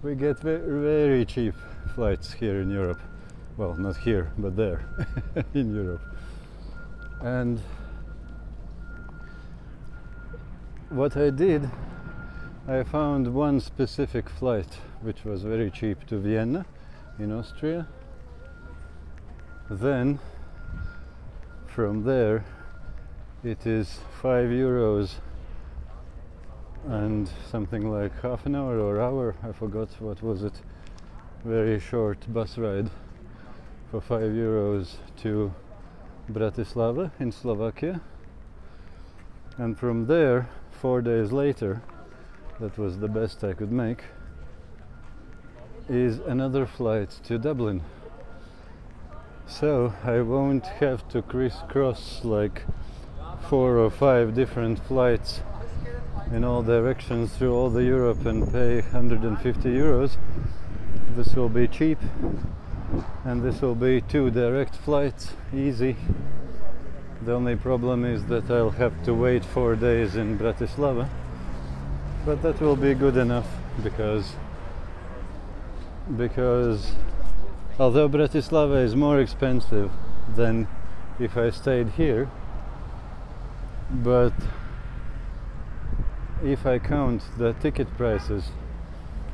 We get very cheap flights here in Europe. Well, not here, but there, in Europe. And what I did, I found one specific flight which was very cheap to Vienna in Austria. Then from there it is 5 euros and something like half an hour or hour, I forgot what was it, very short bus ride for 5 euros to Bratislava in Slovakia. And from there, 4 days later, that was the best I could make, is another flight to Dublin. So I won't have to crisscross like 4 or 5 different flights in all directions through all the Europe and pay 150 euros. This will be cheap, and this will be 2 direct flights, easy. The only problem is that I'll have to wait 4 days in Bratislava, but that will be good enough because although Bratislava is more expensive than if I stayed here, but if I count the ticket prices,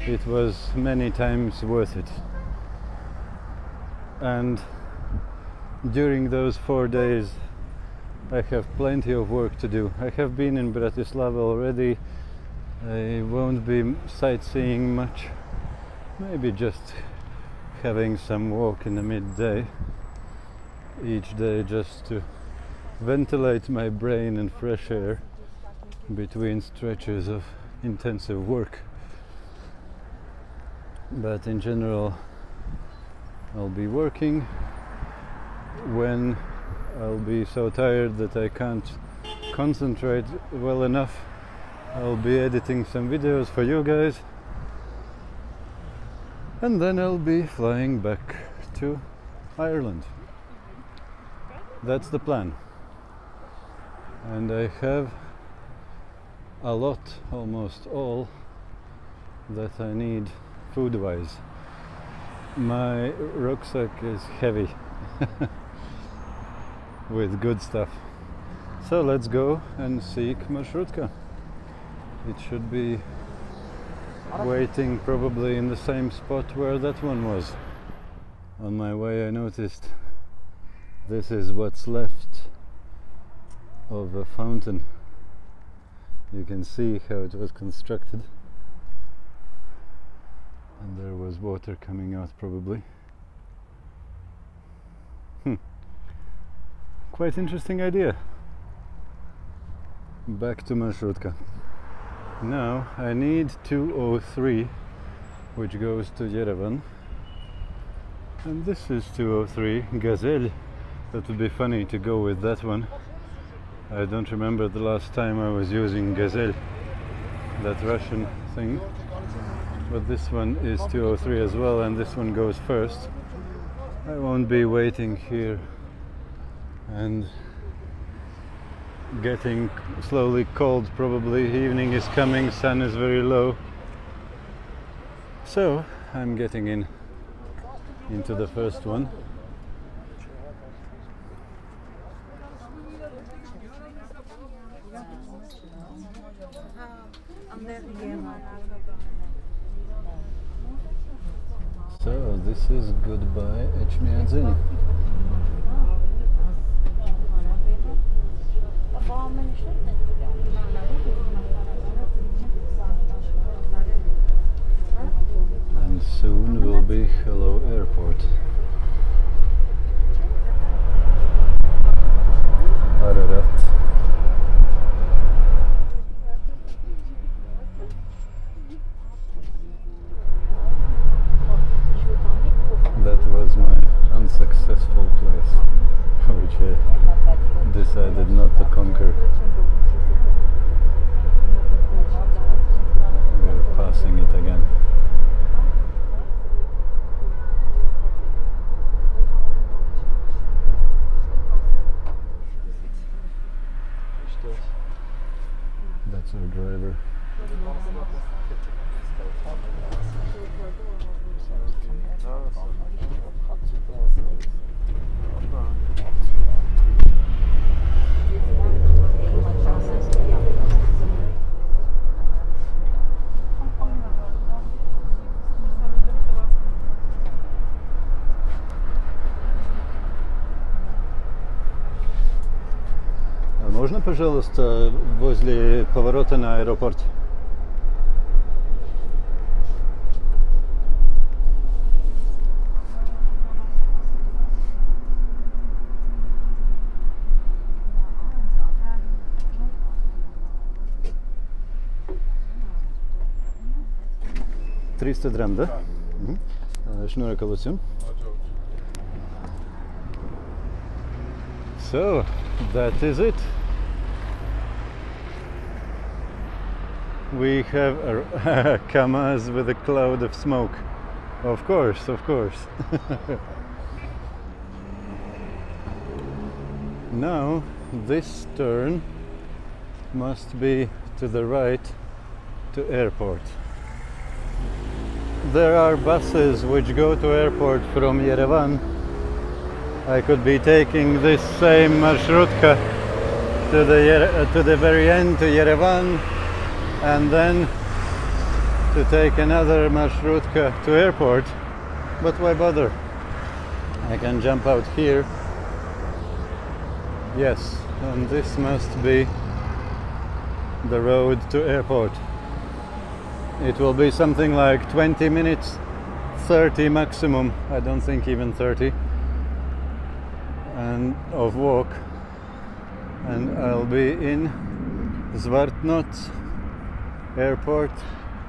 it was many times worth it. And during those 4 days I have plenty of work to do. I have been in Bratislava already. I won't be sightseeing much, maybe just having some walk in the midday each day, just to ventilate my brain and fresh air between stretches of intensive work. But in general, I'll be working. When I'll be so tired that I can't concentrate well enough, I'll be editing some videos for you guys, and then I'll be flying back to Ireland. That's the plan. And I have a lot, almost all, that I need food-wise. My rucksack is heavy with good stuff. So let's go and seek marshrutka. It should be waiting probably in the same spot where that one was. On my way I noticed this is what's left of a fountain. You can see how it was constructed, and there was water coming out probably. Quite interesting idea. Back to Marshrutka. Now I need 203, which goes to Yerevan, and this is 203 Gazelle. That would be funny to go with that one. I don't remember the last time I was using Gazelle, that Russian thing, but this one is 203 as well, and this one goes first. I won't be waiting here and getting slowly cold. Probably evening is coming, sun is very low, so I'm getting into the first one. So this is goodbye Etchmiadzin. And soon will be hello airport. Ararat. That was my unsuccessful place, which I decided not to conquer. We're passing it again. That's our driver. Можно, пожалуйста, возле поворота на аэропорт? $300, да? Шнурок алусим. So, that is it. We have a Kamaz with a cloud of smoke. Of course, of course. Now, this turn must be to the right to airport. There are buses which go to airport from Yerevan. I could be taking this same Marshrutka to the very end, to Yerevan, and then to take another Marshrutka to airport, but why bother? I can jump out here. Yes, and this must be the road to airport. It will be something like 20 minutes, 30 maximum, I don't think even 30, and of walk, and I'll be in Zvartnots airport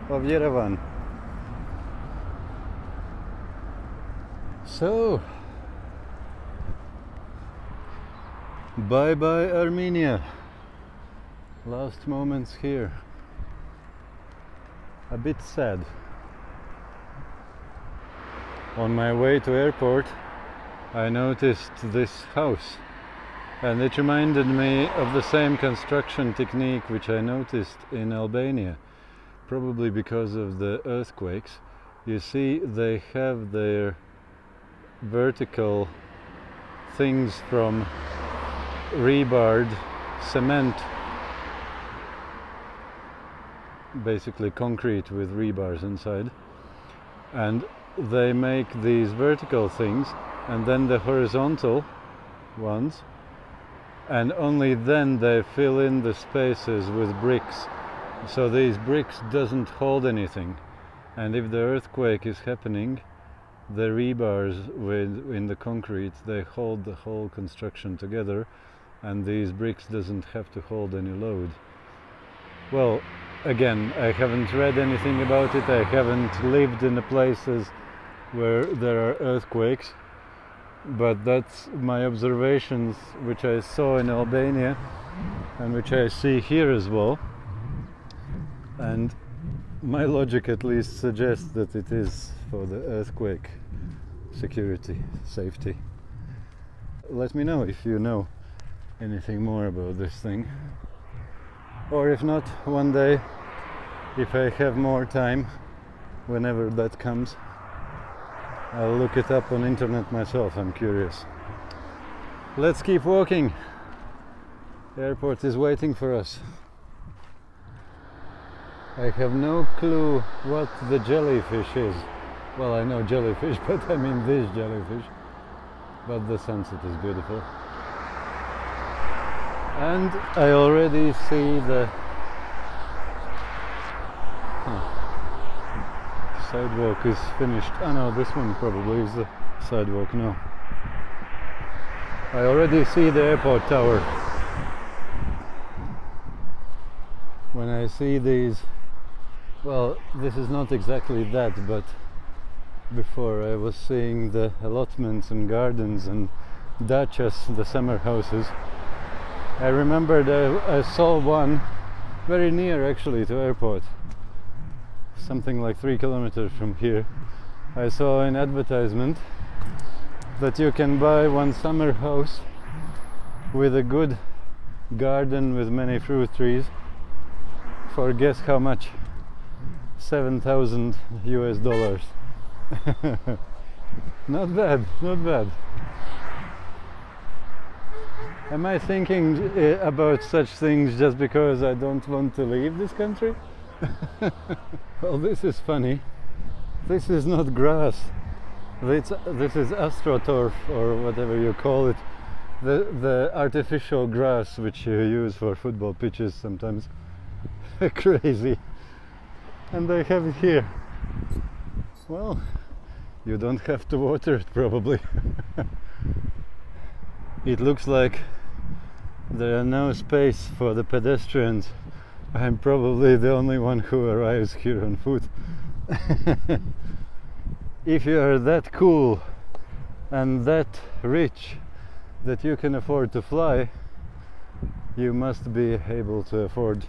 of Yerevan. So, bye bye Armenia. Last moments here. A bit sad. On my way to airport, I noticed this house, and it reminded me of the same construction technique which I noticed in Albania, probably because of the earthquakes. You see, they have their vertical things from rebarred cement, basically concrete with rebars inside, and they make these vertical things, and then the horizontal ones and only then they fill in the spaces with bricks. So these bricks doesn't hold anything, and if the earthquake is happening, the rebars in the concrete, they hold the whole construction together, and these bricks doesn't have to hold any load. Well, again, I haven't read anything about it, I haven't lived in the places where there are earthquakes, but that's my observations which I saw in Albania and which I see here as well, and my logic at least suggests that it is for the earthquake security, safety. Let me know if you know anything more about this thing, or if not, one day, if I have more time, whenever that comes, I'll look it up on internet myself. I'm curious. Let's keep walking. The airport is waiting for us. I have no clue what the jellyfish is. Well, I know jellyfish, but I mean this jellyfish. But the sunset is beautiful. And I already see the sidewalk is finished. Oh no, this one probably is the sidewalk now. I already see the airport tower. When I see these, well, this is not exactly that, but before I was seeing the allotments and gardens and dachas, the summer houses. I remembered I saw one very near actually to airport, something like 3 kilometers from here. I saw an advertisement that you can buy one summer house with a good garden with many fruit trees for, guess how much? $7,000 US. Not bad, not bad. Am I thinking about such things just because I don't want to leave this country? Well, this is funny. This is not grass. This is astroturf, or whatever you call it. The artificial grass which you use for football pitches sometimes. Crazy. And they have it here. Well, you don't have to water it probably. It looks like there are no space for the pedestrians. I'm probably the only one who arrives here on foot. If you are that cool and that rich that you can afford to fly, you must be able to afford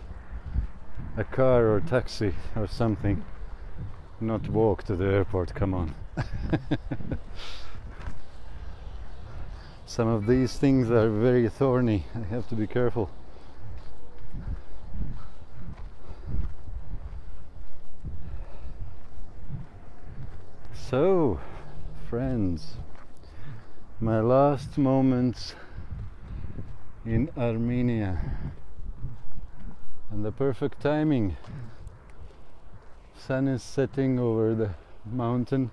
a car or taxi or something, not walk to the airport. Come on. Some of these things are very thorny. I have to be careful. So, friends, my last moments in Armenia, and the perfect timing. Sun is setting over the mountain.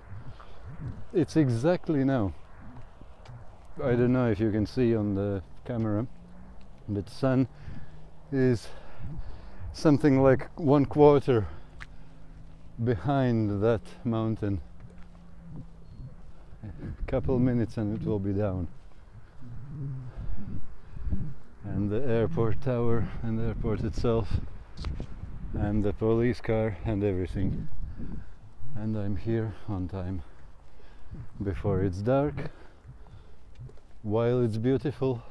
It's exactly now. I don't know if you can see on the camera, but sun is something like 1/4 behind that mountain. A couple minutes and it will be down. And the airport tower and the airport itself and the police car and everything. And I'm here on time before it's dark, while it's beautiful.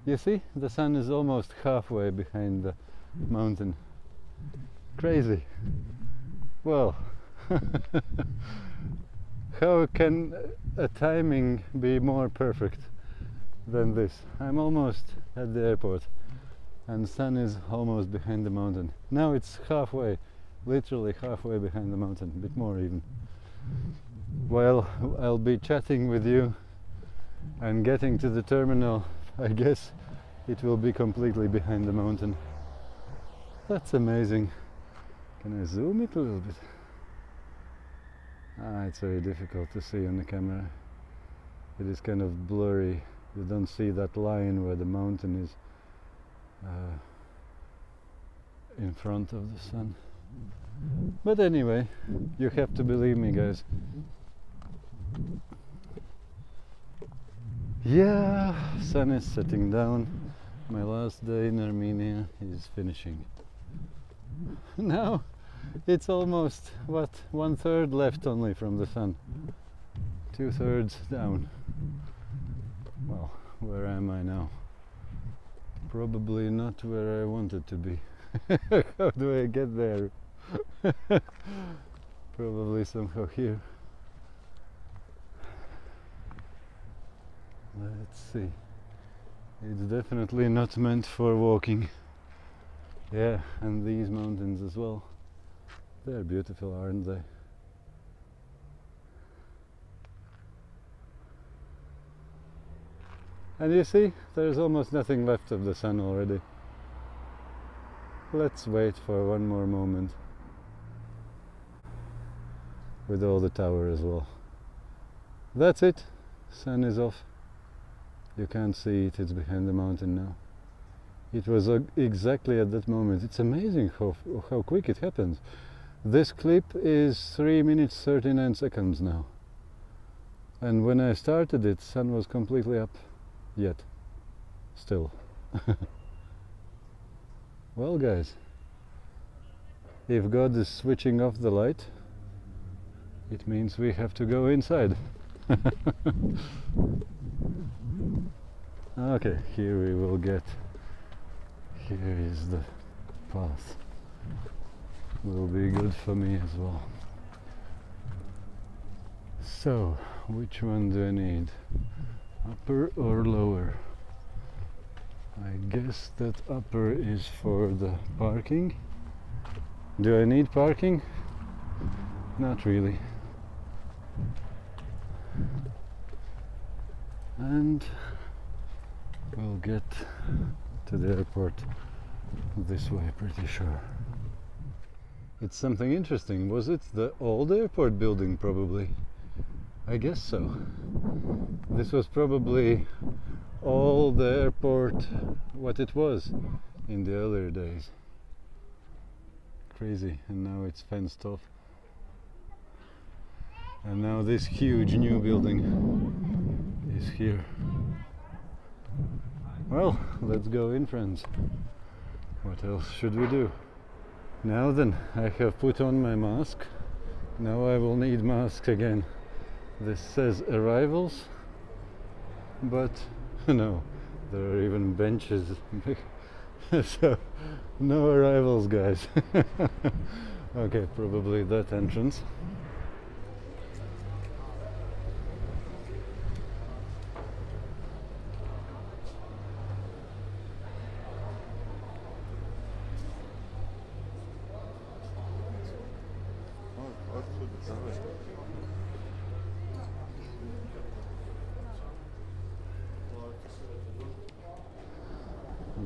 You see, the sun is almost halfway behind the mountain. Crazy. Well, how can a timing be more perfect than this? I'm almost at the airport and sun is almost behind the mountain. Now it's halfway, literally halfway behind the mountain, a bit more even. While I'll be chatting with you and getting to the terminal, I guess it will be completely behind the mountain. That's amazing. Can I zoom it a little bit? It's very difficult to see on the camera. It is kind of blurry You don't see that line where the mountain is in front of the sun. But anyway, you have to believe me, guys. Yeah, sun is setting down. My last day in Armenia is finishing. Now it's almost, what, 1/3 left only from the sun. 2/3 down. Well, where am I now? Probably not where I wanted to be. How do I get there? Probably somehow here. Let's see. It's definitely not meant for walking. Yeah, and these mountains as well. They're beautiful, aren't they? And you see, there's almost nothing left of the sun already. Let's wait for one more moment. With all the tower as well. That's it. Sun is off. You can't see it, it's behind the mountain now. It was exactly at that moment. It's amazing how quick it happens. This clip is 3 minutes 39 seconds now. And when I started it, sun was completely up. Yet. Still. Well, guys, if God is switching off the light, it means we have to go inside. Okay, here we will get. Here is the path. Will be good for me as well. So, which one do I need? Upper or lower? I guess that upper is for the parking. Do I need parking? Not really. And we'll get to the airport this way, pretty sure. It's something interesting. Was it the old airport building, probably? I guess so. This was probably all the airport, what it was in the earlier days. Crazy, and now it's fenced off. And now this huge new building is here. Well, let's go in, friends. What else should we do? Now then, I have put on my mask. Now I will need mask again. This says arrivals, but no, there are even benches. So, no arrivals, guys. Okay, probably that entrance.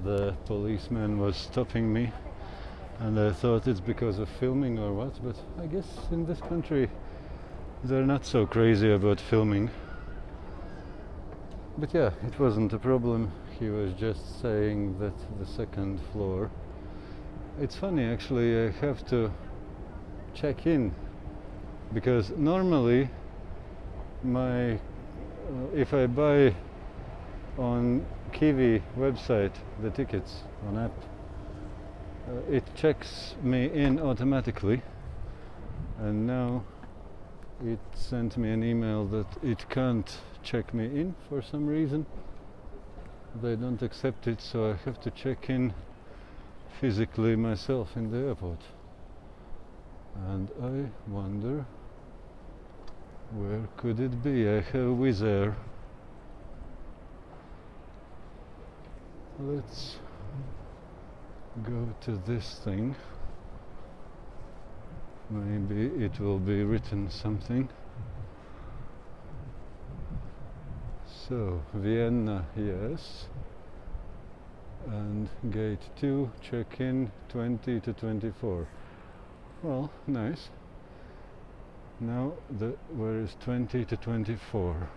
The policeman was stopping me, and I thought it's because of filming or what, but I guess in this country they're not so crazy about filming. But yeah, it wasn't a problem. He was just saying that the second floor. It's funny, actually, I have to check in, because normally if I buy on Kiwi website the tickets on app, it checks me in automatically, and now it sent me an email that it can't check me in for some reason. They don't accept it, so I have to check in physically myself in the airport. And I wonder, where could it be? I have Wizz Air. Let's go to this thing. Maybe it will be written something. So, Vienna, yes. And gate 2, check-in 20 to 24. Well, nice. Now, where is 20 to 24?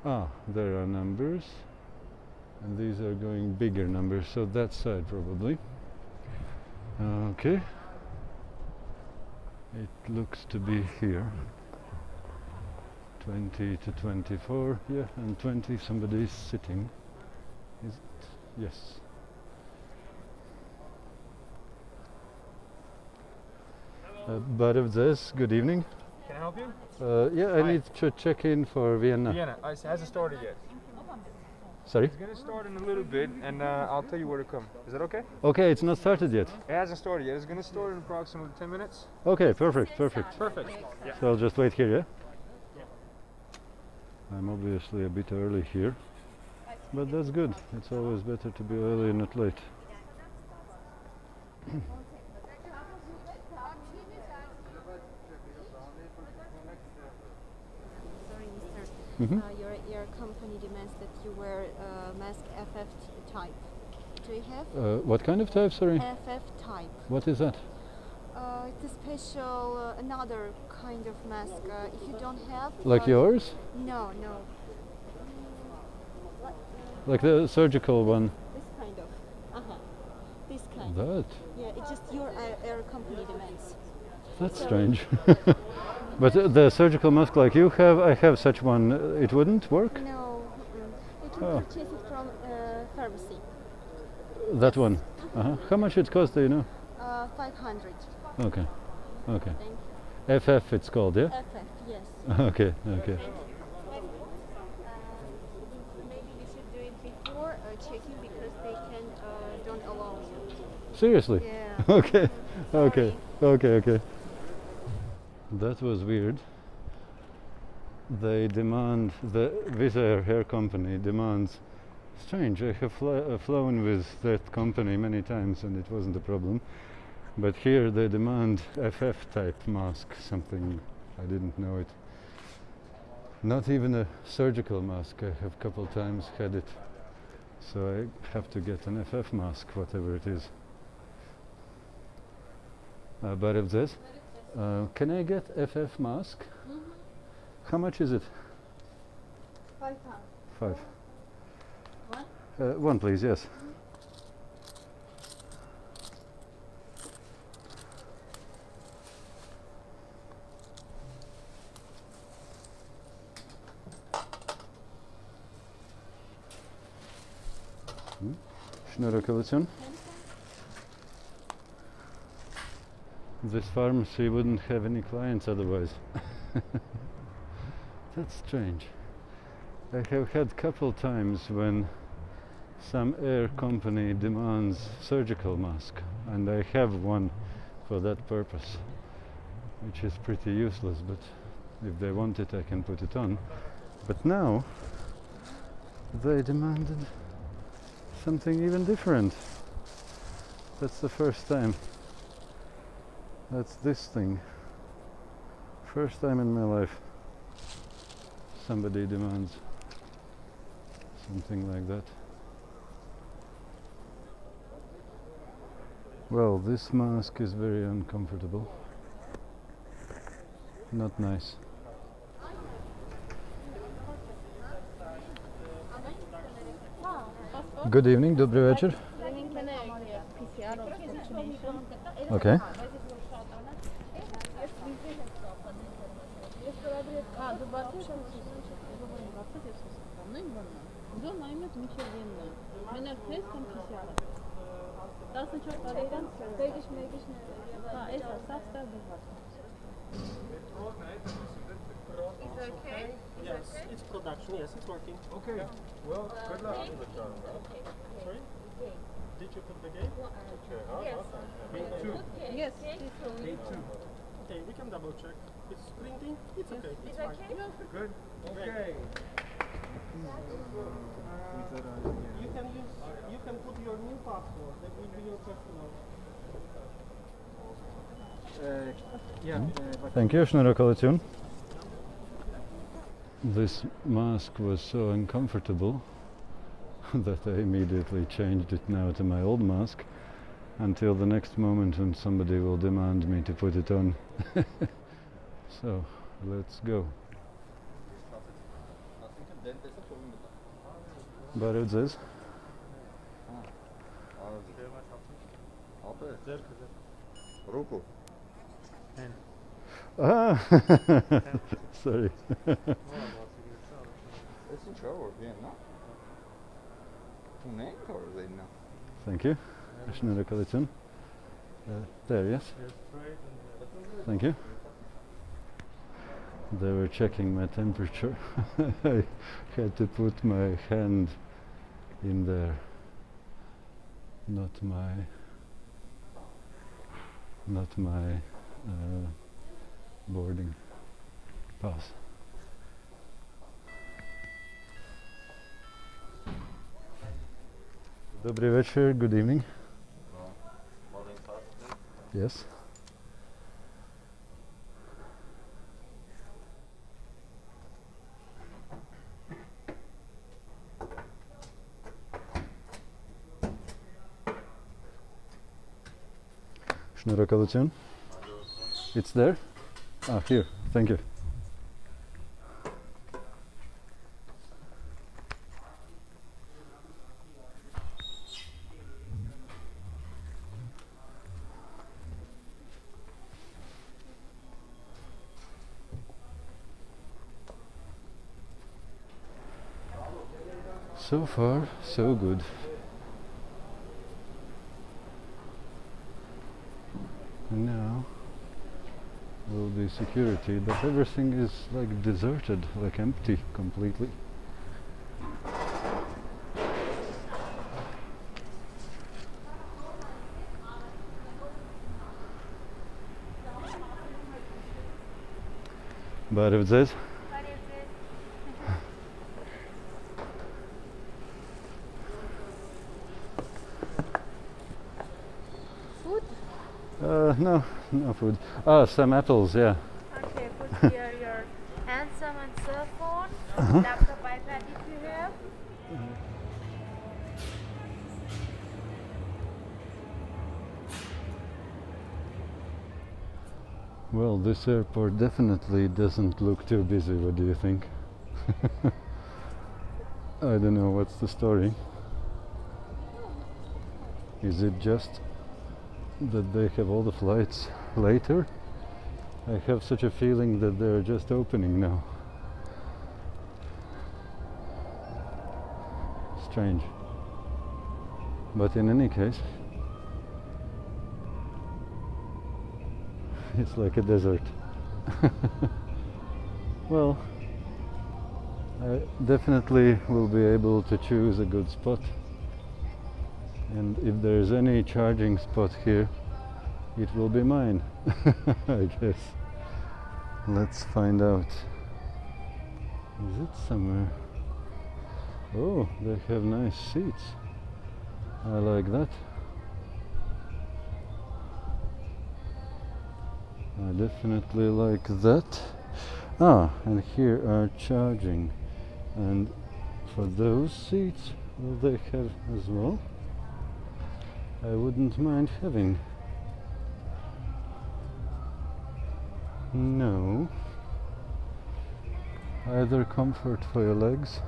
Ah, there are numbers, and these are going bigger numbers, so that side probably. Okay. It looks to be here. 20 to 24, yeah, and 20, somebody is sitting. Is it? Yes. But of this, good evening. Can I help you? Yeah, I need to check in for Vienna. Vienna, it hasn't started yet. Sorry? It's gonna start in a little bit, and I'll tell you where to come. Is that okay? Okay, it's not started yet. It hasn't started yet. It's gonna start in approximately 10 minutes. Okay, perfect, perfect. Perfect. Yeah. So I'll just wait here, yeah? I'm obviously a bit early here, but that's good. It's always better to be early and not late. Sorry, mister. Mm-hmm. Your company demands that you wear mask FF type. Do you have? What kind of type, sorry? FF type. What is that? It's a special, another kind of mask. If you don't have... Like yours? No, no. Like the surgical one? This kind of. This kind. That? Yeah, it's just your air company demands. That's Sorry. strange. But the surgical mask like you have, I have such one. It wouldn't work? No. It will Oh. purchase it from pharmacy. That one? How much it costs, do you know? 500. Okay. Okay. Thank you. FF it's called, yeah? FF, yes. Okay, okay. Maybe we should do it before checking because they don't allow you. Seriously? Yeah. Okay, okay, Sorry. okay, okay. That was weird. They demand, the Wizz Air hair company demands, strange, I have flown with that company many times and it wasn't a problem. But here they demand FF type mask, something I didn't know it. Not even a surgical mask, I have a couple times had it. So I have to get an FF mask, whatever it is. But of this, can I get FF mask? Mm-hmm. How much is it? £5. 5. One? One please, yes. Schnurrkolation. This pharmacy wouldn't have any clients otherwise. That's strange. I have had couple times when some air company demands surgical mask and I have one for that purpose, which is pretty useless, but if they want it I can put it on. But now they demanded something even different. That's the first time. That's this thing. First time in my life somebody demands something like that. Well, this mask is very uncomfortable. Not nice. Good evening, dobry wieczór. Okay. It's okay? Yes, it's production. Yes, it's working. Okay. Well, good luck. Sorry? Did you put the gate? Okay. Yes. B2. Yes. B2. Okay, we can double check. It's printing. It's okay. It's fine. Good. Okay. You can put your new passport. That will be your personal. Thank you, Schnurrkolation. This mask was so uncomfortable that I immediately changed it now to my old mask until the next moment when somebody will demand me to put it on. So, let's go. Barevdzies. Руку. Ah, sorry. Es nичего, вот viena. Tu nekoordini. Thank you. There, yes. Thank you. They were checking my temperature. I had to put my hand in there, not my boarding pass. Dobry večer, good evening. Yes. Şnurakalacan. It's there? Ah, here. Thank you. So far, so good. And now will be security, but everything is like deserted, like empty completely. Barevdzies. Food? No food. Ah, some apples, yeah. Okay, put here your handsome and cell phone, laptop, iPad if you have. Well, this airport definitely doesn't look too busy. What do you think? I don't know what's the story. Is it just that they have all the flights later? I have such a feeling that they're just opening now. Strange. But in any case, it's like a desert. Well, I definitely will be able to choose a good spot. And if there's any charging spot here, it will be mine, I guess. Let's find out. Is it somewhere? Oh, they have nice seats. I like that. I definitely like that. Ah, and here are charging. And for those seats, will they have as well? I wouldn't mind having. No. Either comfort for your legs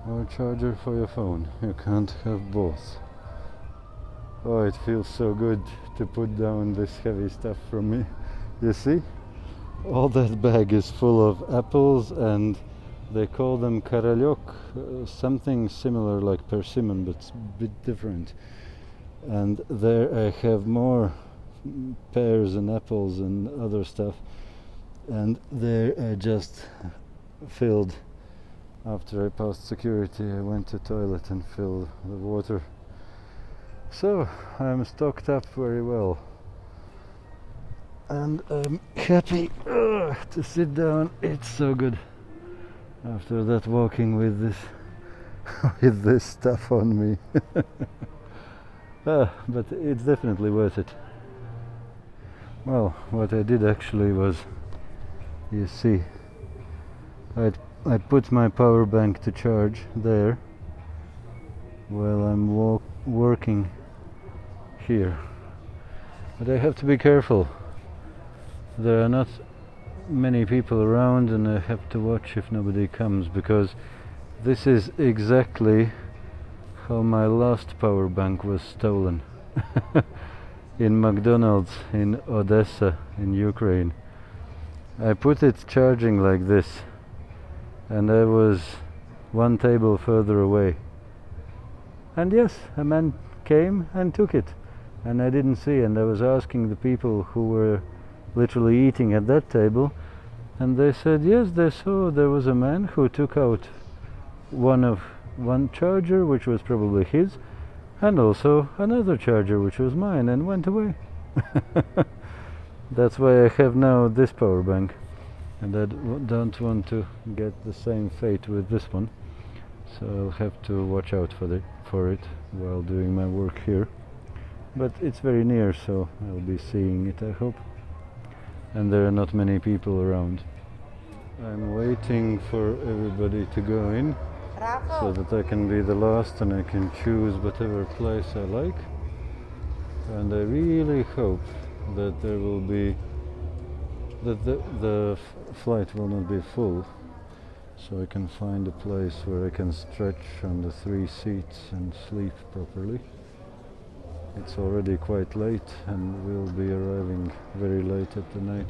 or charger for your phone. You can't have both. Oh, it feels so good to put down this heavy stuff from me. You see? All that bag is full of apples, and they call them karalyok, something similar like persimmon, but a bit different. And there I have more pears and apples and other stuff, and there I just filled. After I passed security, I went to toilet and filled the water. So I'm stocked up very well, and I'm happy to sit down. It's so good after that walking with this with this stuff on me. But it's definitely worth it. Well, what I did actually was, you see, I put my power bank to charge there while I'm working here. But I have to be careful. There are not many people around, and I have to watch if nobody comes, because this is exactly how my last power bank was stolen in McDonald's in Odessa in Ukraine. I put it charging like this, and I was one table further away, and yes, a man came and took it, and I didn't see, and I was asking the people who were literally eating at that table, and they said yes, they saw there was a man who took out one charger, which was probably his, and also another charger, which was mine, and went away. That's why I have now this power bank, and I don't want to get the same fate with this one, so I'll have to watch out for it while doing my work here. But it's very near, so I'll be seeing it, I hope. And there are not many people around. I'm waiting for everybody to go in, so that I can be the last and I can choose whatever place I like. And I really hope that there will be, that the flight will not be full, so I can find a place where I can stretch on the 3 seats and sleep properly. It's already quite late, and we'll be arriving very late at the night.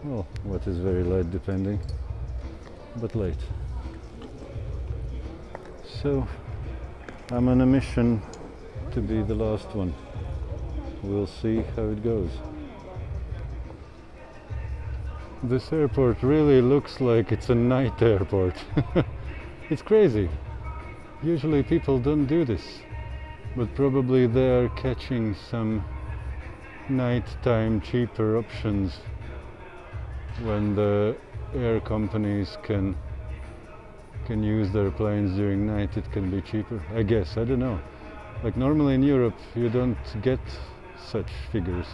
Well, what is very late depending, but late. So I'm on a mission to be the last one. We'll see how it goes. This airport really looks like it's a night airport. It's crazy. Usually people don't do this, but probably they are catching some nighttime cheaper options when the air companies can use their planes during night. It can be cheaper, I guess. I don't know. Like normally in Europe you don't get such figures,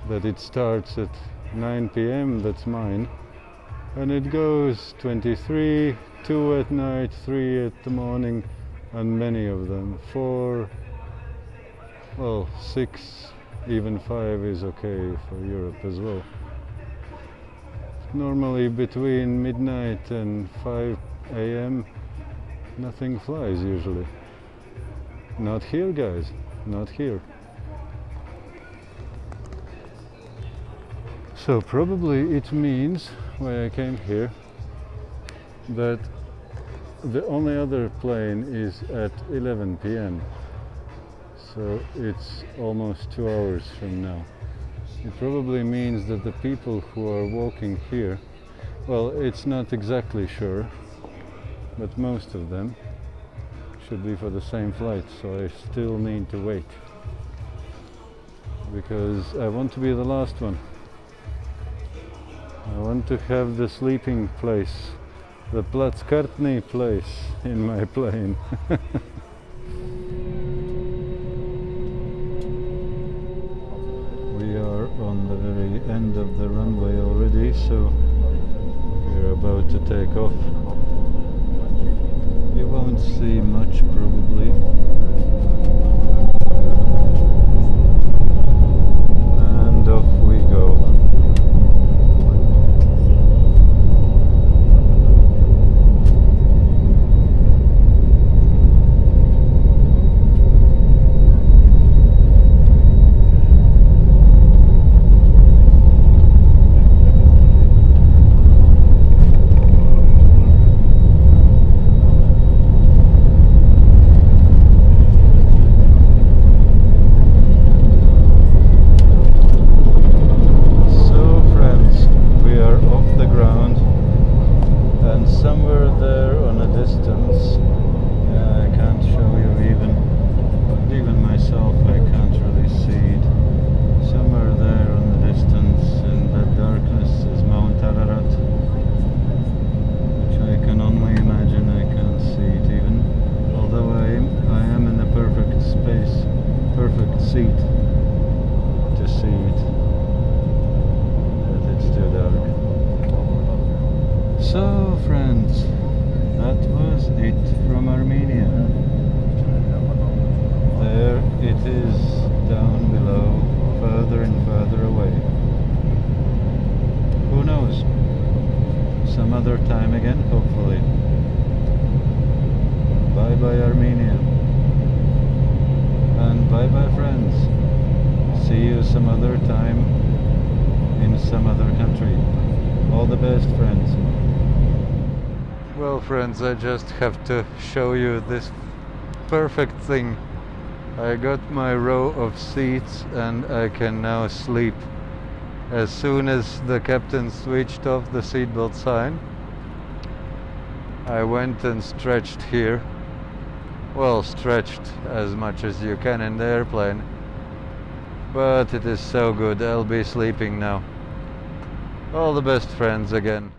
that it starts at 9 p.m, that's mine, and it goes 23, 2 at night, 3 at the morning, and many of them 4, well 6, even 5 is okay for Europe as well. Normally between midnight and 5 a.m. nothing flies usually. Not here, guys, not here. So probably it means, why I came here, that the only other plane is at 11 p.m. So it's almost 2 hours from now. It probably means that the people who are walking here, well, it's not exactly sure, but most of them should be for the same flight, so I still need to wait, because I want to be the last one. I want to have the sleeping place, the platzkartny place in my plane. We are on the very end of the runway already, so we're about to take off. You won't see much probably. And off we go. So friends, that was it from Armenia. There it is down below, further and further away. who knows? Some other time again, hopefully. Bye bye Armenia. And bye bye friends. See you some other time in some other country. All the best, friends. Well, friends, I just have to show you this perfect thing. I got my row of seats and I can now sleep. As soon as the captain switched off the seatbelt sign, I went and stretched here. Well, stretched as much as you can in the airplane. But it is so good, I'll be sleeping now. All the best, friends, again.